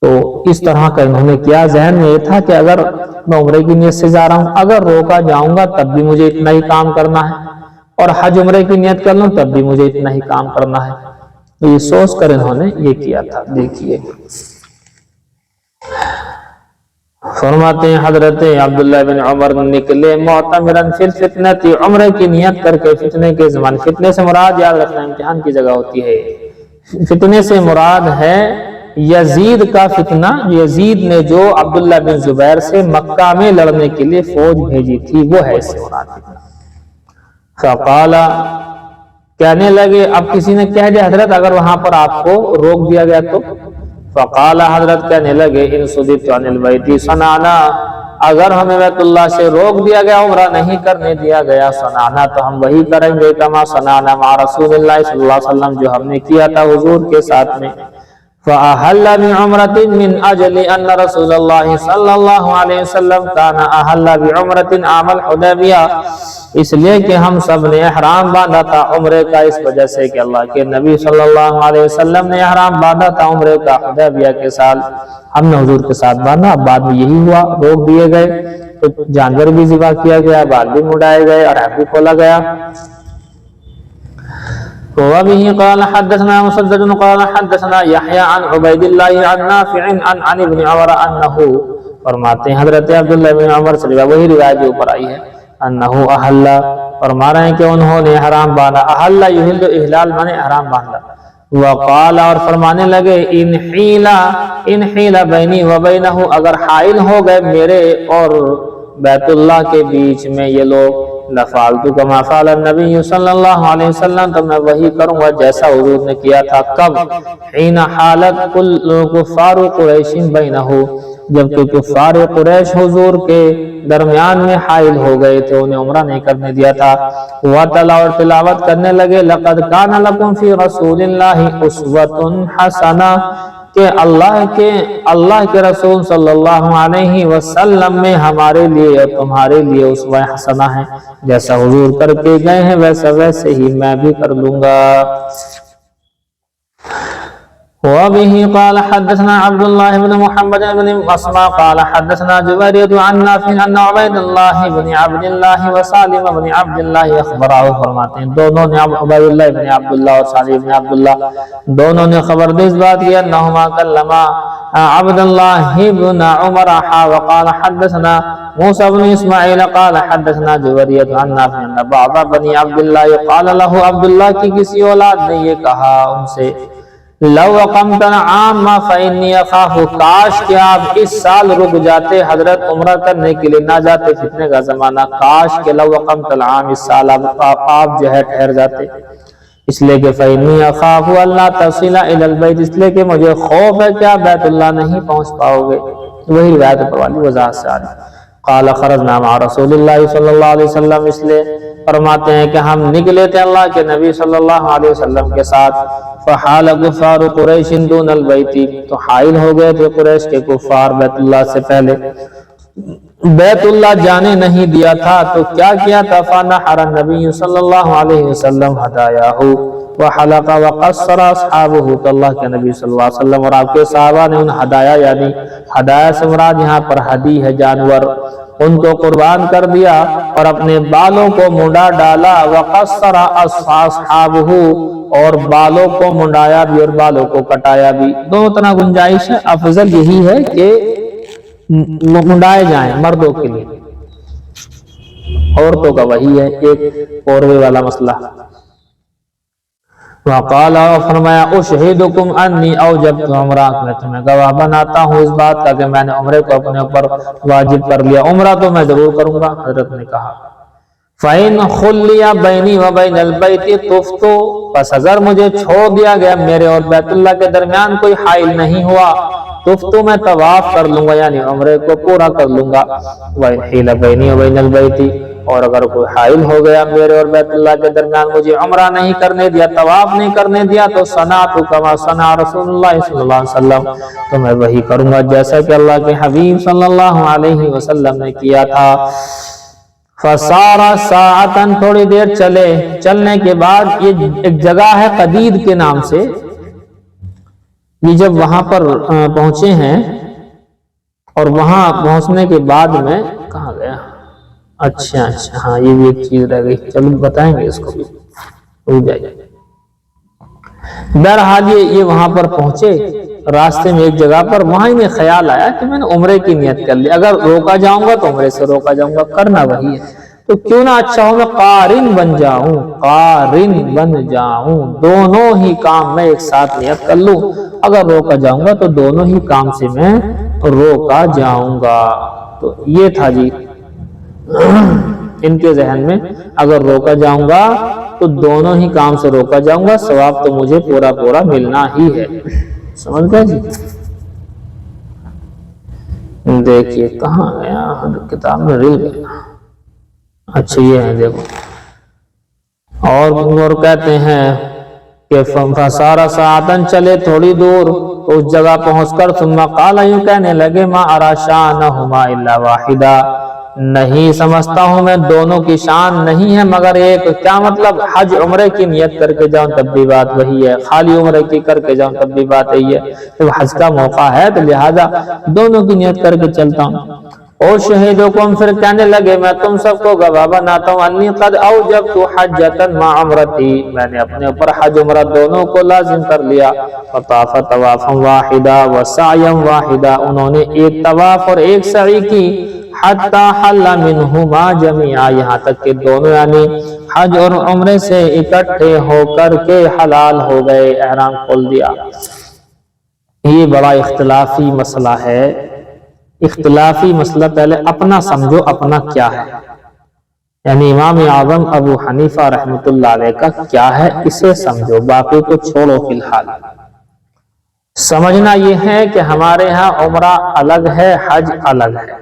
تو اس طرح کا انہوں نے کیا، ذہن میں یہ تھا کہ اگر میں عمرے کی نیت سے جا رہا ہوں، اگر روکا جاؤں گا تب بھی مجھے اتنا ہی کام کرنا ہے، اور حج عمرے کی نیت کر لوں تب بھی مجھے اتنا ہی کام کرنا ہے۔ تو یہ سوچ کر انہوں نے یہ کیا تھا۔ دیکھیے فرماتے ہیں حضرت عبداللہ بن عمر نکلے معتمرا فی الفتنۃ، عمرے کی نیت کر کے فتنے کے زمان، فتنے سے مراد یاد رکھنا امتحان کی جگہ ہوتی ہے، فتنے سے مراد ہے یزید کا فتنہ، یزید نے جو عبداللہ بن زبیر سے مکہ میں لڑنے کے لیے فوج بھیجی تھی وہ ہے اس سے مراد۔ فقال، کہنے لگے، اب کسی نے کہہ دیا حضرت اگر وہاں پر آپ کو روک دیا گیا تو، فقال، حضرت کہنے لگے، ان صدت عن البیت صنعنا، اگر ہمیں بیت اللہ سے روک دیا گیا، عمرہ نہیں کرنے دیا گیا، صنعنا تو ہم وہی کریں گے، کما صنعنا مع رسول اللہ صلی اللہ علیہ وسلم، جو ہم نے کیا تھا حضور کے ساتھ میں۔ فأحل بعمرة من أجل أن رسول الله صلی اللہ علیہ وسلم كان أحل بعمرة عام الحدیبیہ، اس لیے کہ ہم سب نے احرام باندھا تھا عمرے کا، اس وجہ سے کہ اللہ کے نبی صلی اللہ علیہ وسلم نے احرام باندھا تھا عمرے کا حدیبیہ کے سال، ہم نے حضور کے ساتھ باندھا، بعد میں یہی ہوا، روک دیے گئے تو جانور بھی ذبح کیا گیا، بال بھی مڈائے گئے اور بھی کھولا گیا۔ وبه قال حدثنا مسدد قال حدثنا يحيى عن عبيد الله عن نافع عن ابن عمر انه، فرماتے ہیں حضرت عبداللہ بن عمر سے وہی روایت جو اوپر آئی ہے، انه احل، فرما رہے ہیں کہ انہوں نے احرام باندھا، احل یحل احلال مانے احرام باندھا، وقال، اور فرمانے لگے، ان حیل بینی و بینہ، اگر حائل ہو گئے میرے اور بیت اللہ کے بیچ میں یہ لوگ، لفعلت کما فعل النبی صلی اللہ علیہ وسلم، تو میں وہی کروں گا جیسا حضور نے کیا تھا۔ کب؟ حین حالت کفار قریش بینہ، جبکہ کفار قریش حضور کے درمیان میں حائل ہو گئے تھے، انہیں عمرہ نہیں کرنے دیا تھا۔ وتلا، اور تلاوت کرنے لگے، لقد کان لکم فی رسول اللہ اسوۃ حسنہ، کہ اللہ کے رسول صلی اللہ علیہ وسلم میں ہمارے لیے اور تمہارے لیے اسوہ حسنہ ہے، جیسا حضور کر کے گئے ہیں ویسے ہی میں بھی کر لوں گا۔ وبه قال حدثنا عبد الله بن محمد بن مسمى قال حدثنا جويرية عن نافع ان عبيد الله بن عبد الله وسالم بن عبد الله اخبره، فرماتے ہیں دونوں نے عبید اللہ بن عبداللہ اور سالم بن عبداللہ دونوں نے خبر دی اس بات کی، انہما کلما عبد الله بن عمر وقال حدثنا موسى بن اسماعیل قال حدثنا جويرية عن نافع ان بعض بني عبد الله قال له، عبد اللہ کی کسی اولاد نے یہ کہا ان سے، لو اقمت العام فإني أخاف، کاش کہ آپ اس سال رک جاتے حضرت عمرہ کرنے کے لیے، نہ جاتے فتنے کا زمانہ، کاش کہ لو اقمت العام، اس سال آپ جو ہے ٹھہر جاتے، اس لیے کہ فإني أخاف اللہ تصل إلى البيت، اس لیے کہ مجھے خوف ہے کہ آپ بیت اللہ نہیں پہنچ پاؤ گے۔ وہی روایت پر والی وضاحت سے آ رہی۔ قال خرجنا مع رسول اللہ صلی اللہ علیہ وسلم، اس لیے فرماتے ہیں کہ ہم نکلے تھے اللہ کے نبی صلی اللہ علیہ وسلم کے ساتھ، فحال کفار قریش دون البیت، تو حائل ہو گئے تھے قریش کے کفار بیت اللہ سے پہلے، بیت اللہ جانے نہیں دیا تھا، تو کیا کیا تھا، فنحر النبی صلی اللہ علیہ وسلم ہدایہ وحلق وقصر اصحابہ، تو اللہ کے نبی صلی اللہ علیہ وسلم اور آپ کے صحابہ نے ان ہدایہ، یعنی ہدایہ سے مراد یہاں پر ہدی ہے جانور، ان کو قربان کر دیا اور اپنے بالوں کو منڈا ڈالا، وقصر اصحابہ، اور بالوں کو منڈایا بھی اور بالوں کو کٹایا بھی، دونوں طرح گنجائش ہے، افضل یہی ہے کہ منڈائے جائیں مردوں کے لیے، عورتوں کا وہی ہے ایک پوروے والا مسئلہ۔ وقال، فرمایا، اشہدکم انی اوجبت عمرہ، میں تمہیں گواہ بناتا ہوں اس بات کا کہ میں نے عمرے کو اپنے اوپر واجب کر لیا، عمرہ تو میں ضرور کروں گا، حضرت نے کہا۔ فَإِنْ خُلِّيَ بَيْنِي وَبَيْنَ الْبَيْتِ طُفْتُ، پس اگر مجھے چھوڑ دیا گیا میرے اور بیت اللہ کے درمیان کوئی حائل نہیں ہوا، طُفْتُ میں طواف کر لوں گا، یعنی عمرے کو پورا کر لوں گا۔ وَإِنْ حِيلَ بَيْنِي وَبَيْنَ الْبَيْتِ، اور اگر کوئی حائل ہو گیا میرے اور بیت اللہ کے درمیان، مجھے عمرہ نہیں کرنے دیا، طواف نہیں کرنے دیا، تو صنعت کما صنع رسول اللہ صلی اللہ علیہ وسلم، تو میں وہی کروں گا جیسا کہ اللہ کے حبیب صلی اللہ علیہ وسلم نے کیا تھا۔ فسارا ساعتن، تھوڑی دیر چلے، چلنے کے بعد یہ ایک جگہ ہے قدید کے نام سے، یہ جب وہاں پر پہنچے ہیں اور وہاں پہنچنے کے بعد میں کہاں گیا، اچھا ہاں یہ بھی ایک چیز رہ گئی، چلو بتائیں گے اس کو بھی، ہو جائے۔ بہرحال یہ وہاں پر پہنچے، راستے میں ایک جگہ پر، وہاں انہیں خیال آیا کہ میں نے عمرے کی نیت کر لی، اگر روکا جاؤں گا تو عمرے سے روکا جاؤں گا، کرنا وہی ہے، تو کیوں نہ اچھا ہو میں قارن بن جاؤں، قارن بن جاؤں، دونوں ہی کام میں ایک ساتھ نیت کر لوں، اگر روکا جاؤں گا تو دونوں ہی کام سے میں روکا جاؤں گا۔ تو یہ تھا جی ان کے ذہن میں، اگر روکا جاؤں گا تو دونوں ہی کام سے روکا جاؤں گا، ثواب تو مجھے پورا پورا ملنا ہی ہے، سمجھ گئے جی؟ دیکھیے کہاں گیا کتاب میں، رل گیا، اچھا یہ ہے دیکھو، اور کہتے ہیں کہ فسارا ساعتن، چلے تھوڑی دور، اس جگہ پہنچ کر ثم قال، یوں کہنے لگے ما ارا شانہما الا واحدا، نہیں سمجھتا ہوں میں دونوں کی شان نہیں ہے مگر ایک۔ کیا مطلب؟ حج عمرے کی نیت کر کے جاؤں تب بھی بات وہی ہے، خالی عمرے کی کر کے جاؤں تب بھی بات وہی ہے، جب حج کا موقع ہے تو لہذا دونوں کی نیت کر کے چلتا ہوں۔ اور شہیدکم، پھر کہنے لگے میں تم سب کو گواہ بناتا ہوں، انی قد اوجبت حجۃ مع عمرتی، میں نے اپنے اوپر حج عمرہ دونوں کو لازم کر لیا، فطاف طوافا واحدا وسعیا واحدا، انہوں نے ایک طواف اور ایک سعی کی، حتی حل منہما جميعا، یہاں تک کہ دونوں یعنی حج اور عمرے سے اکٹھے ہو کر کے حلال ہو گئے، احرام کھول دیا۔ یہ بڑا اختلافی مسئلہ ہے، اختلافی مسئلہ پہلے اپنا سمجھو، اپنا کیا ہے، یعنی امام اعظم ابو حنیفہ رحمۃ اللہ علیہ کا کیا ہے اسے سمجھو، باقی کو چھوڑو فی الحال۔ سمجھنا یہ ہے کہ ہمارے ہاں عمرہ الگ ہے، حج الگ ہے۔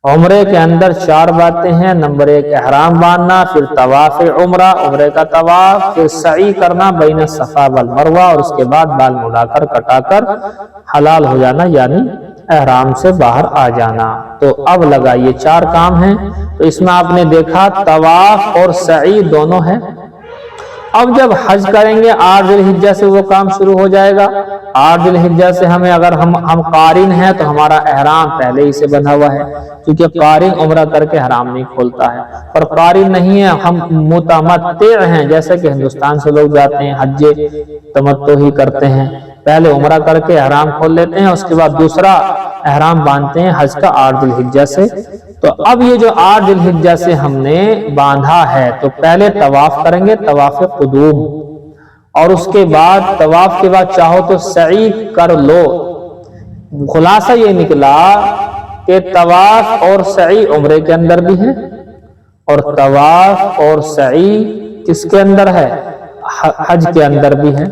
عمرے کے اندر 4 باتیں ہیں، نمبر 1 احرام باندھنا، پھر طواف عمرہ، عمرے کا طواف، پھر سعی کرنا بین الصفا والمروہ، اور اس کے بعد بال مڑا کر کٹا کر حلال ہو جانا یعنی احرام سے باہر آ جانا۔ تو اب لگا یہ 4 کام ہیں، تو اس میں آپ نے دیکھا طواف اور سعی دونوں ہیں۔ اب جب حج کریں گے 8 ذی الحجہ سے وہ کام شروع ہو جائے گا، 8 ذی الحجہ سے ہمیں اگر ہم قارن ہیں تو ہمارا احرام پہلے ہی سے بندھا ہوا ہے، کیونکہ قارن عمرہ کر کے حرام نہیں کھولتا ہے، اور قارن نہیں ہے ہم متمتع ہیں، جیسے کہ ہندوستان سے لوگ جاتے ہیں حج تمتع ہی کرتے ہیں، پہلے عمرہ کر کے احرام کھول لیتے ہیں، اس کے بعد دوسرا احرام باندھتے ہیں حج کا 8 ذی الحجہ سے۔ تو اب یہ جو 8 ذی الحجہ سے ہم نے باندھا ہے تو پہلے طواف کریں گے، طواف قدوم، اور اس کے بعد طواف کے بعد چاہو تو سعی کر لو۔ خلاصہ یہ نکلا کہ طواف اور سعی عمرے کے اندر بھی ہے، اور طواف اور سعی کس کے اندر ہے؟ حج کے اندر بھی ہے۔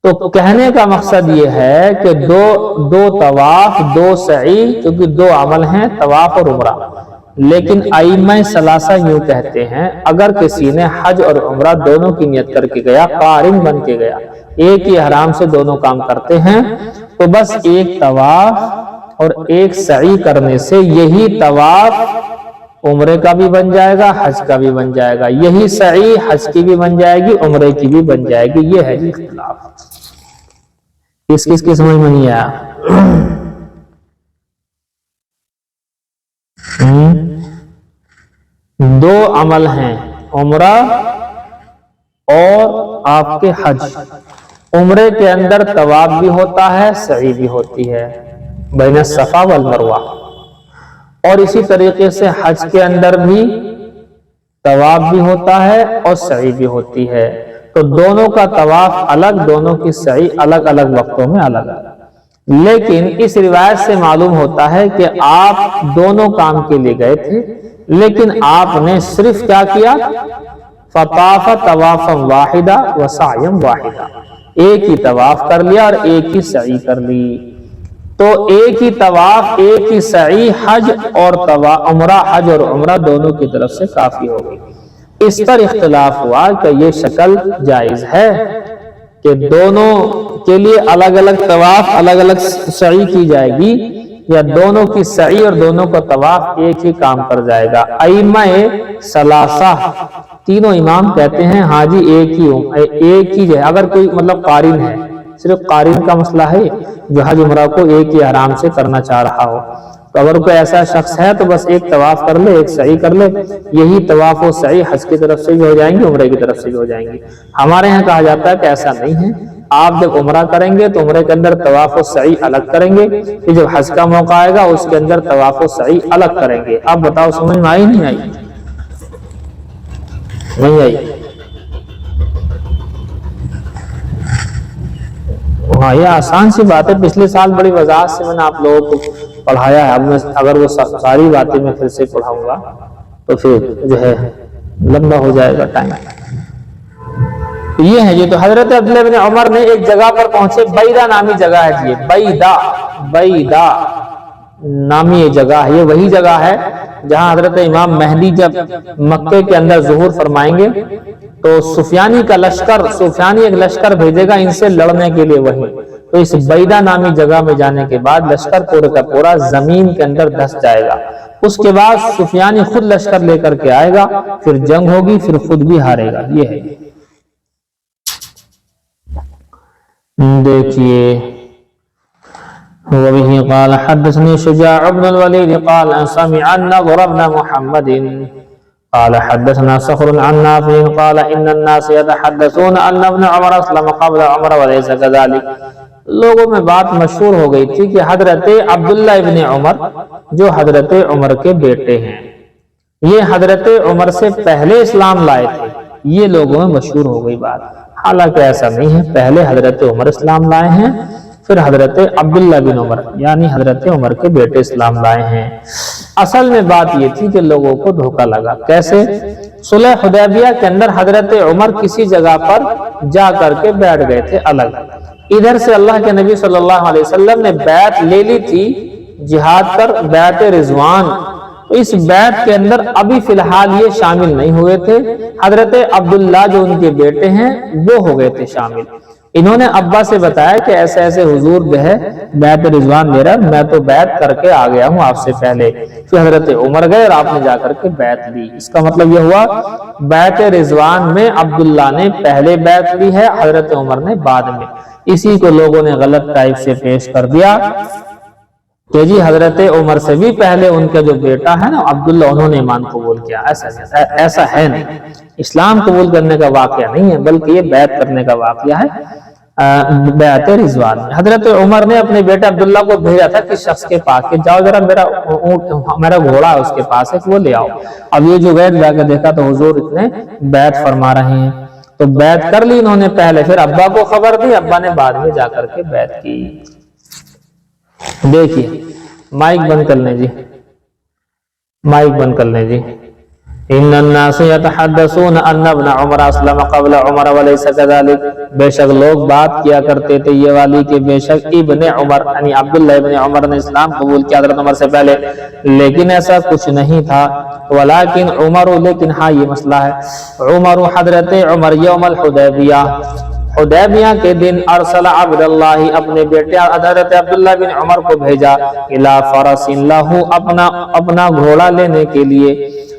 تو کہنے کا مقصد یہ ہے کہ دو طواف 2 سعی، کیونکہ 2 عمل ہیں طواف اور عمرہ، لیکن ائمہ ثلاثہ یوں کہتے ہیں اگر کسی نے حج اور عمرہ دونوں کی نیت کر کے گیا، قارن بن کے گیا، ایک ہی احرام سے دونوں کام کرتے ہیں، تو بس ایک طواف اور ایک سعی کرنے سے یہی طواف عمرے کا بھی بن جائے گا، حج کا بھی بن جائے گا، یہی سعی حج کی بھی بن جائے گی، عمرے کی بھی بن جائے گی۔ یہ ہے اختلاف، کس کی سمجھ میں نہیں آیا؟ 2 عمل ہیں، عمرہ اور آپ کے حج۔ عمرے کے اندر طواف بھی ہوتا ہے، سعی بھی ہوتی ہے بین الصفا والمروہ، اور اسی طریقے سے حج کے اندر بھی طواف بھی ہوتا ہے اور سعی بھی ہوتی ہے۔ تو دونوں کا طواف الگ، دونوں کی سعی الگ الگ وقتوں میں الگ الگ، لیکن اس روایت سے معلوم ہوتا ہے کہ آپ دونوں کام کے لیے گئے تھے، لیکن آپ نے صرف کیا کیا؟ فطاف طوافا واحدا وسعیا واحدا، ایک ہی طواف کر لیا اور ایک ہی سعی کر لی۔ تو ایک ہی طواف ایک ہی سعی حج اور عمرہ، حج اور عمرہ دونوں کی طرف سے کافی ہو گئی۔ اس پر اختلاف ہوا کہ یہ شکل جائز ہے کہ دونوں کے لیے الگ الگ طواف الگ الگ سعی کی جائے گی، یا دونوں کی سعی اور دونوں کا طواف ایک ہی کام کر جائے گا؟ ائمہ ثلاثہ تینوں امام کہتے ہیں ہاں جی ایک ہی جو ہے، اگر کوئی مطلب قارن ہے، صرف قارن کا مسئلہ ہے جو حج عمرہ کو ایک ہی احرام سے کرنا چاہ رہا ہو، تو اگر کوئی ایسا شخص ہے تو بس ایک طواف کر لے، ایک سعی کر لے، یہی طواف و سعی حج کی طرف سے بھی ہو جائیں گے، عمرے کی طرف سے بھی ہو جائیں گے۔ ہمارے ہاں کہا جاتا ہے کہ ایسا نہیں ہے، آپ جب عمرہ کریں گے تو عمرے کے اندر طواف و سعی الگ کریں گے، پھر جب حج کا موقع آئے گا اس کے اندر طواف و سعی الگ کریں گے۔ اب بتاؤ سمجھ میں آئی نہیں آئی؟ نہیں آئی؟ ہاں یہ آسان سی بات ہے، پچھلے سال بڑی وضاحت سے میں نے آپ لوگوں کو پڑھایا ہے، اب میں اگر وہ ساری باتیں میں پھر سے پڑھاؤں گا تو پھر جو ہے لمبا ہو جائے گا ٹائم۔ یہ ہے یہ تو حضرت عبداللہ بن عمر نے ایک جگہ پر پہنچے، بیدا نامی جگہ ہے جی، بیدا نامی یہ جگہ ہے، یہ وہی جگہ ہے جہاں حضرت امام مہدی جب مکے کے اندر ظہور فرمائیں گے تو سفیانی ایک لشکر بھیجے گا ان سے لڑنے کے لیے وہی، تو اس بیدا نامی جگہ میں جانے کے بعد لشکر پورے کا پورا زمین کے اندر دھس جائے گا، اس کے بعد سفیانی خود لشکر لے کر کے آئے گا، پھر جنگ ہوگی، پھر خود بھی ہارے گا۔ یہ ہے دیکھیے وبه قال حدثني شجاع بن الوليد قال سمع النضر بن محمد قال حدثنا صخر عن نافع قال ان الناس يتحدثون ان ابن عمر اسلم قبل عمر وليس كذلك۔ لوگوں میں بات مشہور ہو گئی تھی کہ حضرت عبداللہ ابن عمر جو حضرت عمر کے بیٹے ہیں یہ حضرت عمر سے پہلے اسلام لائے تھے، یہ لوگوں میں مشہور ہو گئی بات، حالانکہ ایسا نہیں ہے، پہلے حضرت عمر اسلام لائے ہیں، پھر حضرت عبداللہ بن عمر یعنی حضرت عمر کے بیٹے اسلام لائے ہیں۔ اصل میں بات یہ تھی کہ لوگوں کو دھوکہ لگا، کیسے؟ صلح حدیبیہ کے اندر حضرت عمر کسی جگہ پر جا کر کے بیٹھ گئے تھے الگ، ادھر سے اللہ کے نبی صلی اللہ علیہ وسلم نے بیعت لے لی تھی جہاد پر، بیعت رضوان، تو اس بیعت کے اندر ابھی فی الحال یہ شامل نہیں ہوئے تھے، حضرت عبداللہ جو ان کے بیٹے ہیں وہ ہو گئے تھے شامل۔ انہوں نے ابا سے بتایا کہ ایسے ایسے حضور جو ہے بیعت رضوان میرا، میں تو بیعت کر کے آ گیا ہوں آپ سے پہلے، پھر حضرت عمر گئے اور آپ نے جا کر کے بیعت لی۔ اس کا مطلب یہ ہوا بیعت رضوان میں عبداللہ نے پہلے بیعت لی ہے، حضرت عمر نے بعد میں۔ اسی کو لوگوں نے غلط ٹائپ سے پیش کر دیا کہ جی حضرت عمر سے بھی پہلے ان کا جو بیٹا ہے نا عبداللہ انہوں نے ایمان قبول کیا، ایسا ہے نہیں، اسلام قبول کرنے کا واقعہ نہیں ہے بلکہ یہ بیعت کرنے کا واقعہ ہے بیعت رضوان میں۔ حضرت عمر نے اپنے بیٹے عبداللہ کو بھیجا تھا کہ شخص کے پاس کہ جاؤ ذرا میرا گھوڑا ہے اس کے پاس ہے وہ لے آؤ۔ اب یہ جو بیعت جا کے دیکھا تو حضور اتنے بیعت فرما رہے ہیں، تو بیعت کر لی انہوں نے پہلے، پھر ابا کو خبر دی، ابا نے بعد میں جا کر کے بیعت کی۔ دیکھیے مائک بند کر لیں جی، مائک بند کر لیں جی۔ ان الناس يتحدثون ان ابن عمر اسلم قبل عمر وليس كذلك، بے شک لوگ بات کیا کرتے تھے یہ والی کہ بے شک ابن عمر یعنی عبداللہ ابن عمر نے اسلام قبول کیا حضرت عمر سے پہلے، لیکن ایسا کچھ نہیں تھا۔ ولكن عمر، لیکن ہاں یہ مسئلہ ہے، عمر حضرت عمر یوم الحدیبیہ، حدیبیہ کے دن ارسل عبداللہ اپنے بیٹے حضرت عبداللہ بن عمر کو بھیجا الى فرس لہو اپنا گھوڑا لینے کے لیے،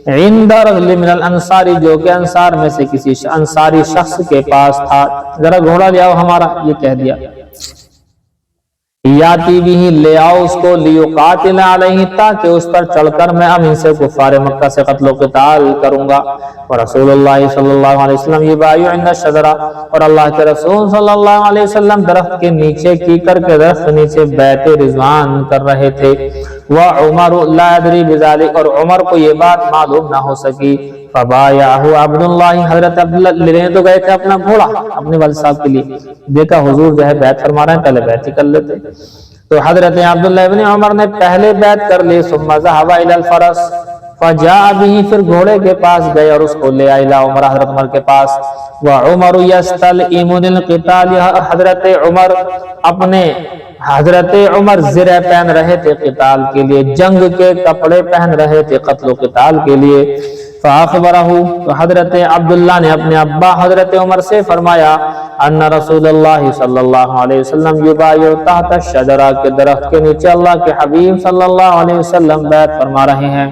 عند رجل من الانصار جو کہ انصار میں سے کسی انصاری شخص کے پاس تھا، ذرا گھوڑا لے آؤ ہمارا، یہ کہہ دیا، یاتی بھی لے آؤ اس کو، لیقاتل علیہ تاکہ اس پر چڑھ کر میں اب ان سے کفار مکہ سے قتل و قتال کروں گا، اور رسول اللہ صلی اللہ علیہ وسلم یبایع عند الشجرہ، اور اللہ کے رسول صلی اللہ علیہ وسلم درخت کے نیچے کی کر کے درخت نیچے بیعت رضوان کر رہے تھے، وعمر لا يدری بذلک، اور عمر کو یہ بات معلوم نہ ہو سکی، فبایعہ عبداللہ، حضرت عبداللہ لینے تو گئے تھے اپنا گھوڑا اپنے والد صاحب کے لیے، دیکھا حضور جو ہے بیعت فرما رہے ہیں پہلے بیعت ہی کر لیتے، تو حضرت عبداللہ ابن عمر نے پہلے بیعت کر لی، ثم ذهب الى الفرس فجاء به، پھر گھوڑے کے پاس گئے اور اس کو لے آئے عمر حضرت عمر کے پاس، وعمر يستلئم القتال، حضرت عمر زرہ پہن رہے تھے قتال کے لیے، جنگ کے کپڑے پہن رہے تھے قتل و قتال کے لیے، فاخبرہ، تو حضرت عبداللہ نے اپنے ابا حضرت عمر سے فرمایا ان رسول اللہ صلی اللہ علیہ وسلم یبایع تحت الشجرہ، کے درخت کے نیچے اللہ کے حبیب صلی اللہ علیہ وسلم بیعت فرما رہے ہیں۔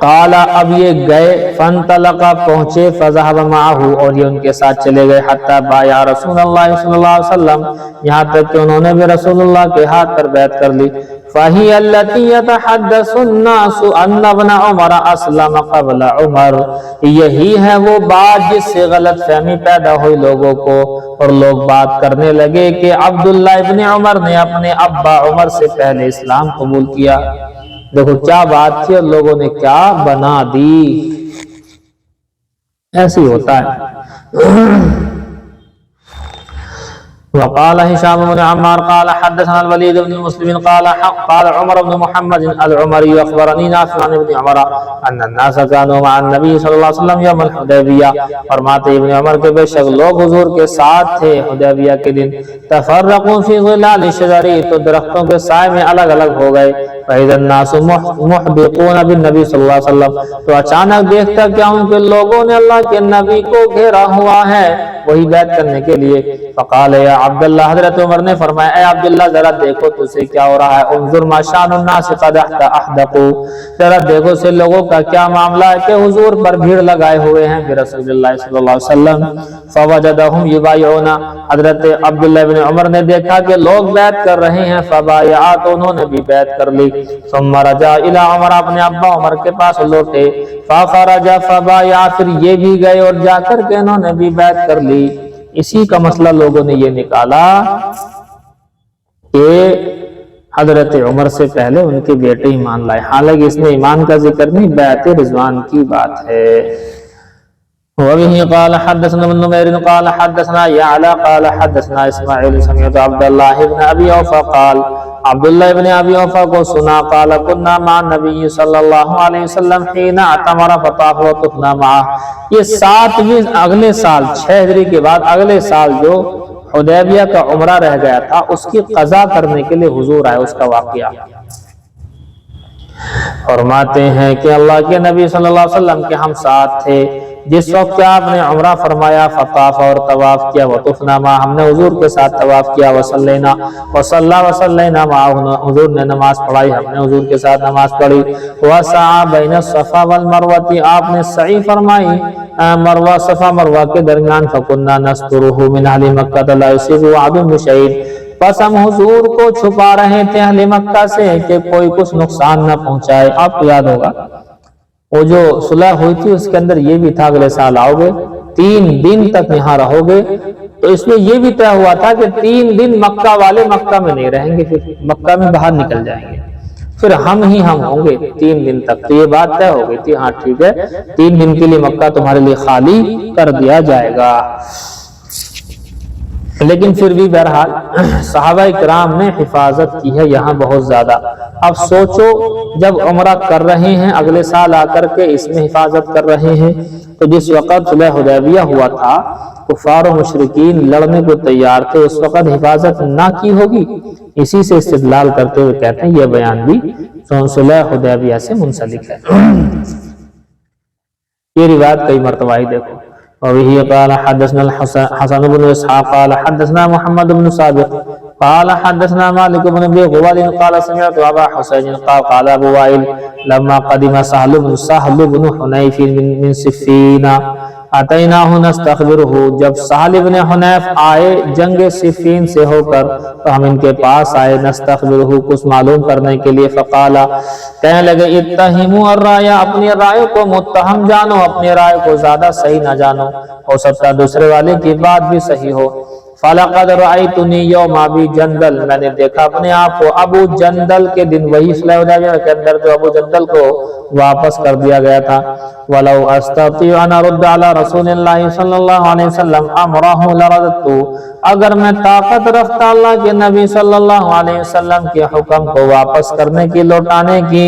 قال، اب یہ گئے، فانطلقا، پہنچے، فذهب معه، اور یہ ان کے ساتھ چلے گئے، حتی بایا رسول اللہ صلی اللہ علیہ وسلم، یہاں تک کہ انہوں نے بھی رسول اللہ کے ہاتھ پر بیعت کر لی۔ فَهِيَ الَّتِي يَتَحَدَّثُ النَّاسُ أَنَّ ابْنَ عُمَرَ أَسْلَمَ قَبْلَ عُمَرَ، یہی ہے وہ بات جس سے غلط فہمی پیدا ہوئی لوگوں کو، اور لوگ بات کرنے لگے کہ عبداللہ ابن عمر نے اپنے ابا عمر سے پہلے اسلام قبول کیا۔ دیکھو کیا بات تھی اور لوگوں نے کیا بنا دی، ایسی ہوتا ہے۔ وقال هشام بن عمار قال حدثنا الوليد بن مسلم قال عمر بن محمد العمري اخبرني نافع عن ابن عمر ان الناس كانوا مع النبي صلی اللہ علیہ وسلم يوم الحدیبیہ، فرماتے ابن عمر کے بے شک لوگ حضور کے ساتھ تھے حدیبیہ کے دن، تفرقوا في ظلال الشجر، تو درختوں کے سائے میں الگ الگ ہو گئے، فإذا الناس محدقون بالنبي صلی اللہ علیہ وسلم، تو اچانک دیکھتا کہ ان کے لوگوں نے اللہ کے نبی کو گھیرا ہوا ہے وہی بیعت کرنے کے لیے۔ فقال یا عبداللہ، حضرت عمر نے فرمایا اے عبداللہ ذرا دیکھو تو سے کیا ہو رہا ہے، انظر ما شان الناس قد احدقوا، ذرا دیکھو سے لوگوں کا کیا معاملہ ہے کہ حضور پر بھیڑ لگائے ہوئے ہیں برسول اللہ صلی اللہ علیہ وسلم۔ فوجدہم یبایعون، حضرت عبداللہ بن عمر نے دیکھا کہ لوگ بیعت کر رہے ہیں، فبایعا، تو انہوں نے بھی بیعت کر لی۔ ثم رجع الی عمر، اپنے ابا عمر کے پاس لوٹے، فخرج فبایع، پھر یہ بھی گئے اور جا کر کے انہوں نے بھی بیعت کر لی۔ اسی کا مسئلہ لوگوں نے یہ نکالا کہ حضرت عمر سے پہلے ان کے بیٹے ایمان لائے، حالانکہ اس میں ایمان کا ذکر نہیں، بیعت رضوان کی بات ہے۔ وبه قال حدثنا ابن نمير قال حدثنا يعلى قال حدثنا اسماعيل سمعت عبد الله بن ابي اوفى قال، عبداللہ ابن ابی اوفا کو سنا، قال كنا مع النبي صلی اللہ علیہ وسلم حين اعتمر فطاف وطفنا معه، یہ 7ویں اگلے سال 6 ہجری کے بعد اگلے سال جو حدیبیہ کا عمرہ رہ گیا تھا اس کی قضا کرنے کے لیے حضور آئے، اس کا واقعہ فرماتے ہیں کہ اللہ کے نبی صلی اللہ علیہ وسلم کے ہم ساتھ تھے جس وقت کہ آپ نے عمرہ فرمایا، فطاف، اور طواف کیا، وطفنا ما، ہم نے حضور کے ساتھ طواف کیا، وصلینا وصلینا معه، حضور نے نماز پڑھائی، ہم نے حضور کے ساتھ نماز پڑھی، وسعى بین الصفا والمروہ، آپ نے سعی فرمائی مروہ صفا مروہ کے درمیان، فکنا نستره من اہل مکہ لا یصيبه عدو بشیء، بس ہم حضور کو چھپا رہے تھے اہل مکہ سے کہ کوئی کچھ نقصان نہ پہنچائے۔ آپ کو یاد ہوگا وہ جو صلح ہوئی تھی اس کے اندر یہ بھی تھا اگلے سال آؤ گے، 3 دن تک یہاں رہو گے، تو اس میں یہ بھی طے ہوا تھا کہ 3 دن مکہ والے مکہ میں نہیں رہیں گے، پھر مکہ میں باہر نکل جائیں گے، پھر ہم ہوں گے 3 دن تک، تو یہ بات طے ہو گئی تھی، ہاں ٹھیک ہے 3 دن کے لیے مکہ تمہارے لیے خالی کر دیا جائے گا۔ لیکن پھر بھی بہرحال صحابہ کرام نے حفاظت کی ہے یہاں بہت زیادہ۔ اب سوچو جب عمرہ کر رہے ہیں اگلے سال آ کر کے اس میں حفاظت کر رہے ہیں، تو جس وقت صلح حدیبیہ ہوا تھا کفار و مشرکین لڑنے کو تیار تھے، اس وقت حفاظت نہ کی ہوگی، اسی سے استدلال کرتے ہوئے کہتے ہیں یہ بیان بھی صلح حدیبیہ سے منسلک ہے۔ یہ روایت کئی مرتبہ ہی دیکھو۔ وبه قال حدثنا الحسن بن اسحاق قال حدثنا محمد بن سابق قال حدثنا مالك بن ابي غوال قال سمعت ابا حسين قال ابو وائل لما قدم سهل بن حنيف من صفين اتيناه نستخبره، جب سہل بن حنیف آئے جنگ صفین سے ہو کر تو ہم ان کے پاس آئے، نستخبره، کچھ معلوم کرنے کے لیے، فقال، کہنے لگے اتہموا الرائے، اپنی رائے کو متہم جانو، اپنی رائے کو زیادہ صحیح نہ جانو، ہو سکتا ہے دوسرے والے کی بات بھی صحیح ہو۔ فَلَقَدْ رَأَيْتُنِي يَوْمَ أَبِي جَنْدَلَ، میں نے دیکھا اپنے آپ کو ابو جندل کے دن، وہی صلح حدیبیہ کے اندر جو ابو جندل کو واپس کر دیا گیا تھا۔ وَلَوْ أَسْتَطِيعُ أَنْ أَرُدَّ عَلَى رَسُولِ اللَّهِ صلی اللہ علیہ وسلم أَمْرَهُ لَرَدَدتُّ، اگر میں طاقت رکھتا اللہ کے نبی صلی اللہ علیہ وسلم کے حکم کو واپس کرنے کی، لوٹانے کی،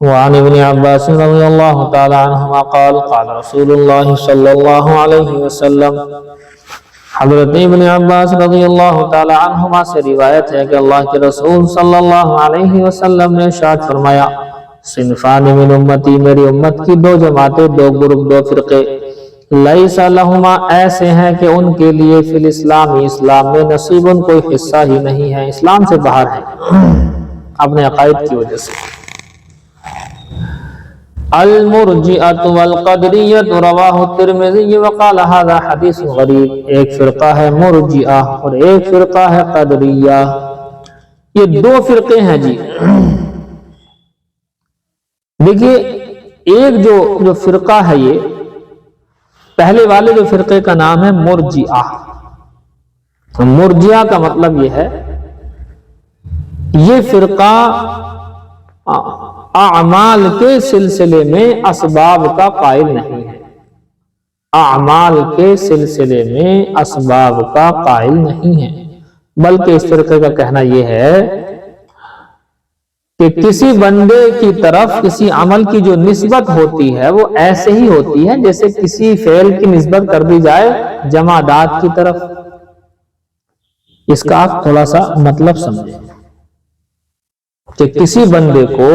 وعن ابن عباس رضی اللہ تعالی عنہما قال قال رسول اللہ صلی اللہ علیہ وسلم، حضرت ابن عباس رضی اللہ تعالی عنہما سے روایت ہے کہ اللہ کے رسول صلی اللہ علیہ وسلم نے ارشاد فرمایا، صنفان من امتی، میری امت کی دو جماعتیں، دو گروپ، دو فرقے، لیس لہما، ایسے ہیں کہ ان کے لیے فی الاسلام، اسلام میں نصیب، کوئی حصہ ہی نہیں ہے، اسلام سے باہر ہے اپنے عقائد کی وجہ سے۔ المرجئۃ والقدریۃ، رواہ الترمذی وقال ھذا حدیث غریب۔ ایک فرقہ ہے مرجئہ اور ایک فرقہ ہے قدریہ، یہ دو فرقے ہیں جی۔ دیکھیے ایک جو فرقہ ہے، یہ پہلے والے جو فرقے کا نام ہے مرجئہ۔ مرجئہ کا مطلب یہ ہے، یہ فرقہ اعمال کے سلسلے میں اسباب کا قائل نہیں ہے، اعمال کے سلسلے میں اسباب کا قائل نہیں ہے، بلکہ اس فرقے کا کہنا یہ ہے کہ کسی بندے کی طرف کسی عمل کی جو نسبت ہوتی ہے وہ ایسے ہی ہوتی ہے جیسے کسی فعل کی نسبت کر دی جائے جمادات کی طرف۔ اس کا آپ تھوڑا سا مطلب سمجھیں کہ کسی بندے کو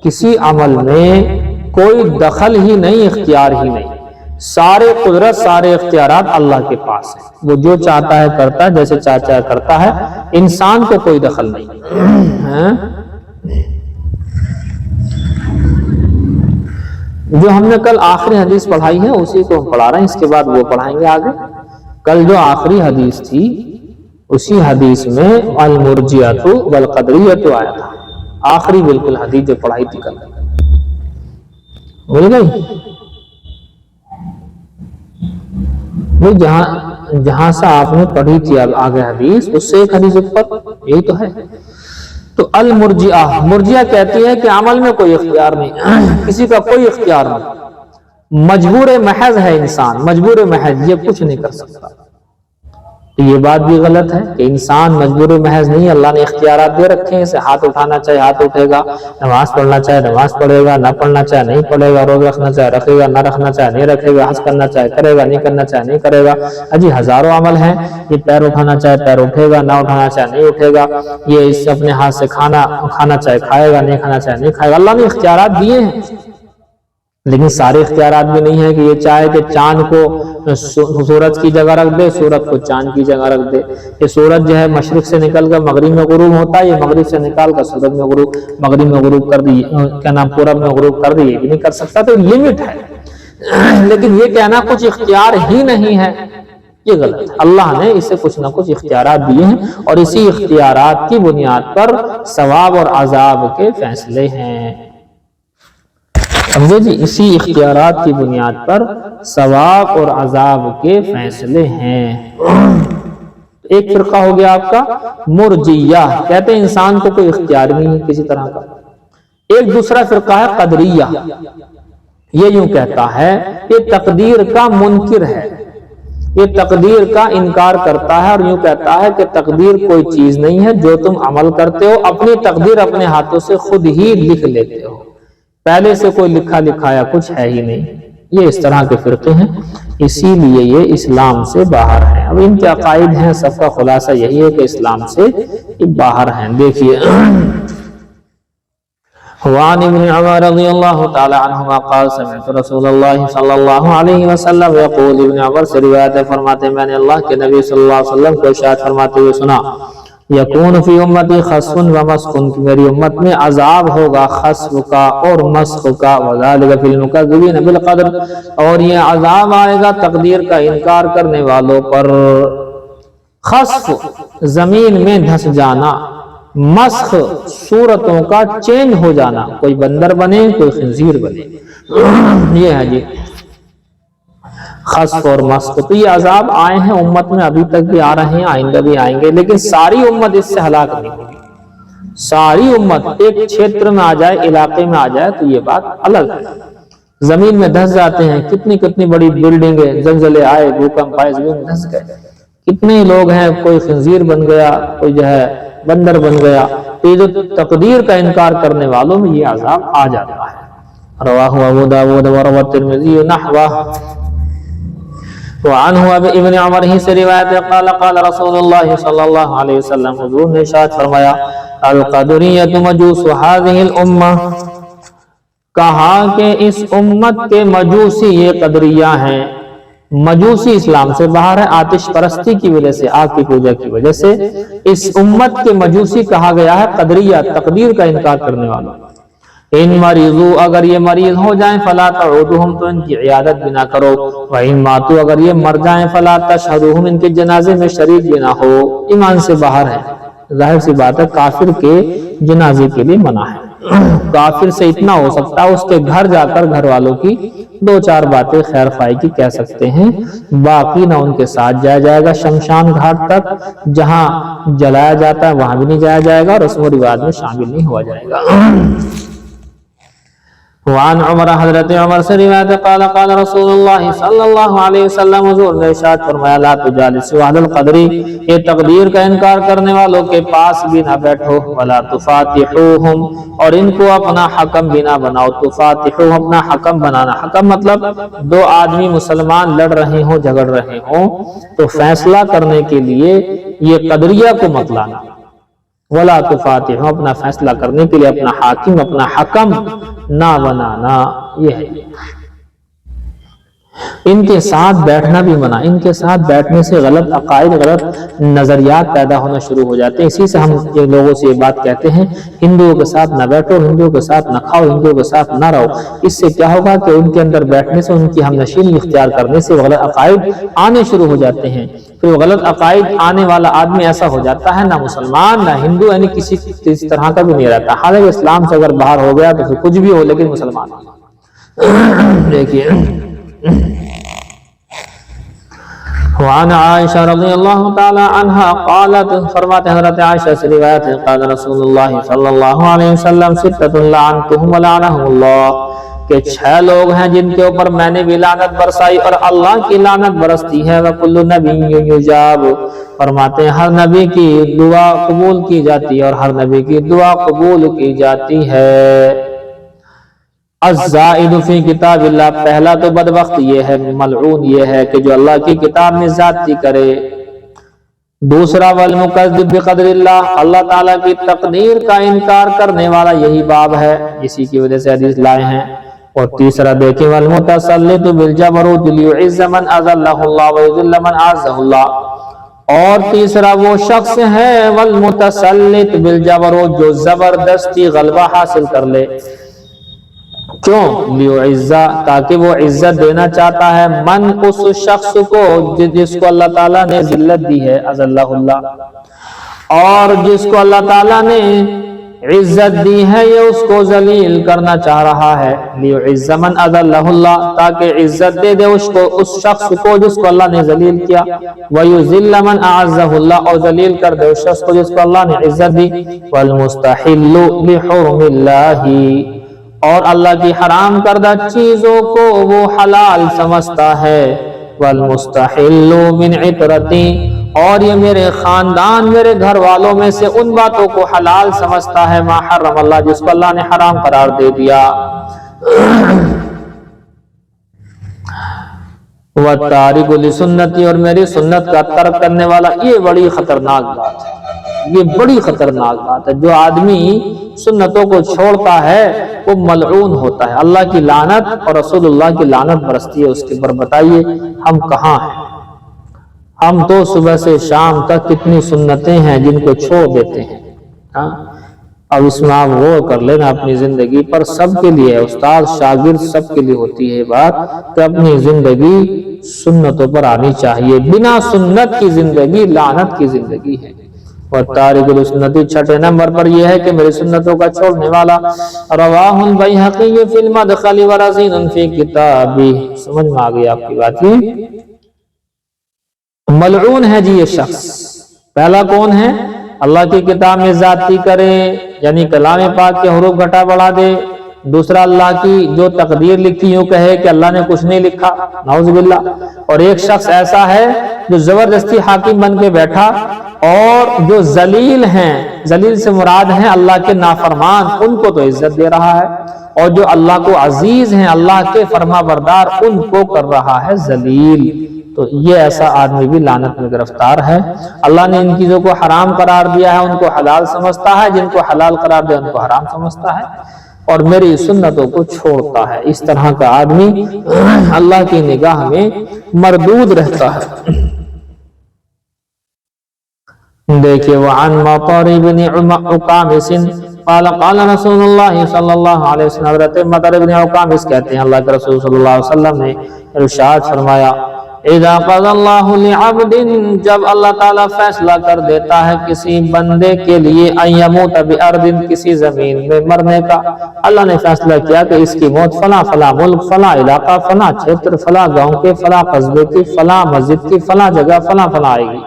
کسی عمل میں کوئی دخل ہی نہیں، اختیار ہی نہیں، سارے قدرت، سارے اختیارات اللہ کے پاس ہیں، وہ جو چاہتا ہے کرتا ہے، جیسے چاہتا ہے کرتا ہے، انسان کو کوئی دخل نہیں۔ جو ہم نے کل آخری حدیث پڑھائی ہے اسی کو ہم پڑھا رہے ہیں، اس کے بعد وہ پڑھائیں گے آگے۔ کل جو آخری حدیث تھی اسی حدیث میں المرجئۃ والقدریۃ آیا تھا، آخری بالکل حدیث جو پڑھائی تھی کل، بھول گئی؟ وہ جہاں سے آپ نے پڑھی تھی اب آگے حدیث، اس سے ایک حدیث اوپر، یہی تو ہے۔ تو المرجئہ، مرجئہ کہتی ہے کہ عمل میں کوئی اختیار نہیں، کسی کا کوئی اختیار نہیں، مجبور محض ہے انسان، مجبور محض، یہ کچھ نہیں کر سکتا۔ تو یہ بات بھی غلط ہے کہ انسان مجبور محض نہیں، اللہ نے اختیارات دے رکھے ہیں، اسے ہاتھ اٹھانا چاہے ہاتھ اٹھے گا، نماز پڑھنا چاہے نماز پڑھے گا، نہ پڑھنا چاہے نہیں پڑھے گا، روزہ رکھنا چاہے رکھے گا، نہ رکھنا چاہے نہیں رکھے گا، حج کرنا چاہے کرے گا، نہیں کرنا چاہے نہیں کرے گا۔ جی ہزاروں عمل ہیں، یہ پیر اٹھانا چاہے پیر اٹھے گا، نہ اٹھانا چاہے نہیں اٹھے گا، یہ اس اپنے ہاتھ سے کھانا چاہے کھائے گا، نہیں کھانا چاہے نہیں کھائے گا۔ اللہ نے اختیارات دیے ہیں، لیکن سارے اختیارات بھی نہیں ہے کہ یہ چاہے کہ چاند کو سورج کی جگہ رکھ دے، سورج کو چاند کی جگہ رکھ دے، یہ سورج جو ہے مشرق سے نکل کر مغرب میں غروب ہوتا ہے، یہ مغرب سے نکال کر سورج میں مغرب میں غروب کر دی، کیا نام، پورب میں غروب کر دی، یہ بھی نہیں کر سکتا۔ تو لمٹ ہے، لیکن یہ کہنا کچھ اختیار ہی نہیں ہے، یہ غلط ہے۔ اللہ نے اسے کچھ نہ کچھ اختیارات دیے ہیں، اور اسی اختیارات کی بنیاد پر ثواب اور عذاب کے فیصلے ہیں، سمجھے جی، اسی اختیارات کی بنیاد پر ثواب اور عذاب کے فیصلے ہیں۔ ایک فرقہ ہو گیا آپ کا مرجئہ، کہتے ہیں انسان کو کوئی اختیار نہیں ہے کسی طرح کا۔ ایک دوسرا فرقہ ہے قدریہ، یہ یوں کہتا ہے یہ تقدیر کا منکر ہے، یہ تقدیر کا انکار کرتا ہے، اور یوں کہتا ہے کہ تقدیر کوئی چیز نہیں ہے، جو تم عمل کرتے ہو اپنی تقدیر اپنے ہاتھوں سے خود ہی لکھ لیتے ہو، پہلے سے کوئی لکھا لکھایا کچھ ہے ہی نہیں۔ یہ اس طرح کے فرقے ہیں، اسی لیے یہ اسلام سے باہر ہیں۔ اب ان کے عقائد ہیں، سب کا خلاصہ یہی ہے کہ اسلام سے باہر ہیں۔ دیکھیے وعن ابن عمر رضی اللہ تعالی عنہما قال سمعت رسول اللہ صلی اللہ علیہ وسلم یقول، ابن عمر سے روایت ہے، فرماتے ہیں میں نے اللہ کے نبی صلی اللہ علیہ وسلم کو ارشاد فرماتے ہوئے سنا، یکون فی امتی خسف و مسخ، کہ میری امت میں عذاب ہوگا خسف کا اور مسخ کا، وذالک فی المکذبین بالقدر، اور یہ عذاب آئے گا تقدیر کا انکار کرنے والوں پر۔ خسف زمین میں دھس جانا، مسخ صورتوں کا چینج ہو جانا، کوئی بندر بنے کوئی خنزیر بنے، یہ ہے جی خسف اور مسخ۔ تو یہ عذاب آئے ہیں امت میں، ابھی تک بھی آ رہے ہیں، آئندہ بھی آئیں گے، لیکن ساری امت اس سے ہلاک نہیں ہوگی۔ ساری امت ایک چھیتر میں آ جائے، علاقے میں آ جائے تو یہ بات الگ ہے۔ زمین میں دھس جاتے ہیں، کتنی کتنی بڑی بلڈنگیں، زلزلے آئے، بھوکمپ آئے، زمین میں دھس گئے، کتنے لوگ ہیں، کوئی خنزیر بن گیا، کوئی جو ہے بندر بن گیا۔ تو یہ جو تقدیر کا انکار کرنے والوں میں یہ عذاب آ جاتا ہے۔ رواہ ابو داود وروى الترمذی نحوہ۔ وعنہ ابن عمر ہی سے روایت ہے قال قال رسول اللہ صلی اللہ علیہ وسلم، حضور نے ارشاد فرمایا القدریۃ مجوس هذه الامہ، کہا کہ اس امت کے مجوسی یہ قدریہ ہیں۔ مجوسی اسلام سے باہر ہے، آتش پرستی کی وجہ سے، آگ کی پوجا کی وجہ سے اس امت کے مجوسی کہا گیا ہے قدریہ، تقدیر کا انکار کرنے والا۔ ان مریضو، اگر یہ مریض ہو جائیں فلا تعودہم، تو ان کی عیادت بھی نہ کرو، وَإِن ماتوا، اگر یہ مر جائیں فلا تشہدوہم، ان کے جنازے میں شریک بھی نہ ہو۔ ایمان سے باہر ہے، ظاہر سی بات ہے کافر کے جنازے کے لیے منع ہے۔ کافر سے اتنا ہو سکتا ہے اس کے گھر جا کر گھر والوں کی دو چار باتیں خیر خواہی کی کہہ سکتے ہیں، باقی نہ ان کے ساتھ جایا جائے گا شمشان گھاٹ تک، جہاں جلایا جاتا ہے وہاں بھی نہیں جایا جائے گا، اور رسم و رواج میں شامل نہیں ہوا جائے گا۔ وعن عمر، حضرت عمر سے روایت قال قال رسول اللہ صلی اللہ علیہ وسلم، حضور نے ارشاد فرمایا لا تجالسوا اہل القدر، یہ تقدیر کا انکار کرنے والوں کے پاس بھی نہ بیٹھو، ولا تفاتحوہم، اور ان کو اپنا حکم بھی نہ بناؤ۔ تفاتحوہم، اپنا حکم بنانا، حکم مطلب دو آدمی مسلمان لڑ رہے ہوں جھگڑ رہے ہوں تو فیصلہ کرنے کے لیے یہ قدریہ کو مت لانا۔ ولا تفاتحوا، اپنا فیصلہ کرنے کے لیے اپنا حاکم اپنا حکم نہ بنانا، یہ ہے۔ ان کے ساتھ بیٹھنا بھی منع، ان کے ساتھ بیٹھنے سے غلط عقائد غلط نظریات پیدا ہونا شروع ہو جاتے ہیں۔ اسی سے ہم لوگوں سے یہ بات کہتے ہیں ہندوؤں کے ساتھ نہ بیٹھو، ہندوؤں کے ساتھ نہ کھاؤ، ہندوؤں کے ساتھ نہ رہو۔ اس سے کیا ہوگا کہ ان کے اندر بیٹھنے سے، ان کی ہم نشینی اختیار کرنے سے غلط عقائد آنے شروع ہو جاتے ہیں۔ پھر وہ غلط عقائد آنے والا آدمی ایسا ہو جاتا ہے نہ مسلمان نہ ہندو، یعنی کسی اس طرح کا بھی نہیں رہتا۔ حالانکہ اسلام سے اگر باہر ہو گیا تو پھر کچھ بھی ہو لیکن مسلمان دیکھیے۔ وعن عائشہ رضی اللہ تعالی عنہا قالت، فرماتے حضرت عائشہ سے روایت ہے قال رسول اللہ صلی اللہ علیہ وسلم ستۃ لعنتہم ولعنہم اللہ، کہ 6 لوگ ہیں جن کے اوپر میں نے بھی لعنت برسائی اور اللہ کی لعنت برستی ہے۔ وکل نبی یجاب، فرماتے ہیں ہر نبی کی دعا قبول کی جاتی ہے اور ہر نبی کی دعا قبول کی جاتی ہے۔ الزائد فی کتاب اللہ، پہلا تو بدبخت یہ ہے، ملعون یہ ہے کہ جو اللہ کی کتاب میں زیادتی کرے۔ دوسرا والمکذب بقدر اللہ، اللہ تعالیٰ کی تقدیر کا انکار کرنے والا، یہی باب ہے، اسی کی وجہ سے حدیث لائے ہیں۔ اور تیسرا دیکھیں والمتسلط بالجبروت لیعز من اذلہ اللہ ویذل من اعزہ اللہ، اور تیسرا وہ شخص ہے والمتسلط بالجبروت، جو زبردستی غلبہ حاصل کر لے۔ کیوں؟ لیعزہ، تاکہ وہ عزت دینا چاہتا ہے، من اس شخص کو جس کو اللہ تعالیٰ نے ذلت دی ہے، اذلہ اللہ، اور جس کو اللہ تعالیٰ نے عزت دی ہے یہ اس کو ذلیل کرنا چاہ رہا ہے۔ لیعز من اذلہ اللہ، تاکہ عزت دے دے اس شخص کو جس کو اللہ نے ذلیل کیا، ویذل من اعزہ اللہ، اور ذلیل کر دے اس شخص کو جس کو اللہ نے عزت دی۔ والمستحل لحرم اللہ، اور اللہ کی حرام کردہ چیزوں کو وہ حلال سمجھتا ہے۔ والمستحل من عطرتی، اور یہ میرے خاندان میرے گھر والوں میں سے ان باتوں کو حلال سمجھتا ہے ما حرم اللہ، جس کو اللہ نے حرام قرار دے دیا۔ وَالتَّارِكُ لِسُنَّتِي، اور میری سنت کا ترک کرنے والا، یہ بڑی خطرناک بات ہے، یہ بڑی خطرناک بات ہے۔ جو آدمی سنتوں کو چھوڑتا ہے وہ ملعون ہوتا ہے، اللہ کی لعنت اور رسول اللہ کی لعنت برستی ہے اس کے پر۔ بتائیے ہم کہاں ہیں؟ ہم تو صبح سے شام تک کتنی سنتیں ہیں جن کو چھوڑ دیتے ہیں۔ اب اس میں آپ غور کر لینا اپنی زندگی پر، سب کے لیے، استاد شاگرد سب کے لیے ہوتی ہے بات کہ اپنی زندگی سنتوں پر آنی چاہیے۔ بنا سنت کی زندگی لعنت کی زندگی ہے۔ اور تارک السنتی، چھٹے نمبر پر یہ ہے کہ میری سنتوں کا چھوڑنے والا۔ رواہ البیہقی فی المدخل ورزین فی کتابہ، سمجھ میں آگئی آپ کی بات؟ یہ ملعون ہے جی یہ شخص۔ پہلا کون ہے؟ اللہ کی کتاب میں زیادتی کرے، یعنی کلام پاک کے حروف گھٹا بڑھا دے۔ دوسرا اللہ کی جو تقدیر لکھی یوں کہے کہ اللہ نے کچھ نہیں لکھا، نعوذ باللہ۔ اور ایک شخص ایسا ہے جو زبردستی حاکم بن کے بیٹھا، اور جو ذلیل ہیں ذلیل سے مراد ہیں اللہ کے نافرمان، ان کو تو عزت دے رہا ہے، اور جو اللہ کو عزیز ہیں، اللہ کے فرما بردار، ان کو کر رہا ہے ذلیل۔ تو یہ ایسا آدمی بھی لعنت میں گرفتار ہے۔ اللہ نے ان چیزوں کو حرام قرار دیا ہے، ان کو حلال سمجھتا ہے، جن کو حلال قرار دیا ان کو حرام سمجھتا ہے، اور میری سنتوں کو چھوڑتا ہے۔ اس طرح کا آدمی اللہ کی نگاہ میں مردود رہتا ہے۔ دیکھیے وعن مطر بن عقامس قال قال رسول اللہ صلی اللہ علیہ وسلم، حضرت مطر بن عقامس کہتے ہیں اللہ کے رسول صلی اللہ علیہ وسلم نے ارشاد فرمایا، اذا قضى اللہ لعبد، جب اللہ تعالیٰ فیصلہ کر دیتا ہے کسی بندے کے لیے ان یموت بارض، کسی زمین میں مرنے کا، اللہ نے فیصلہ کیا کہ اس کی موت فلاں فلاں ملک، فلاں علاقہ، فلاں چھیتر، فلاں گاؤں کے، فلاں قصبے کی، فلاں مسجد کی، فلاں جگہ فلاں فلاں آئے گی۔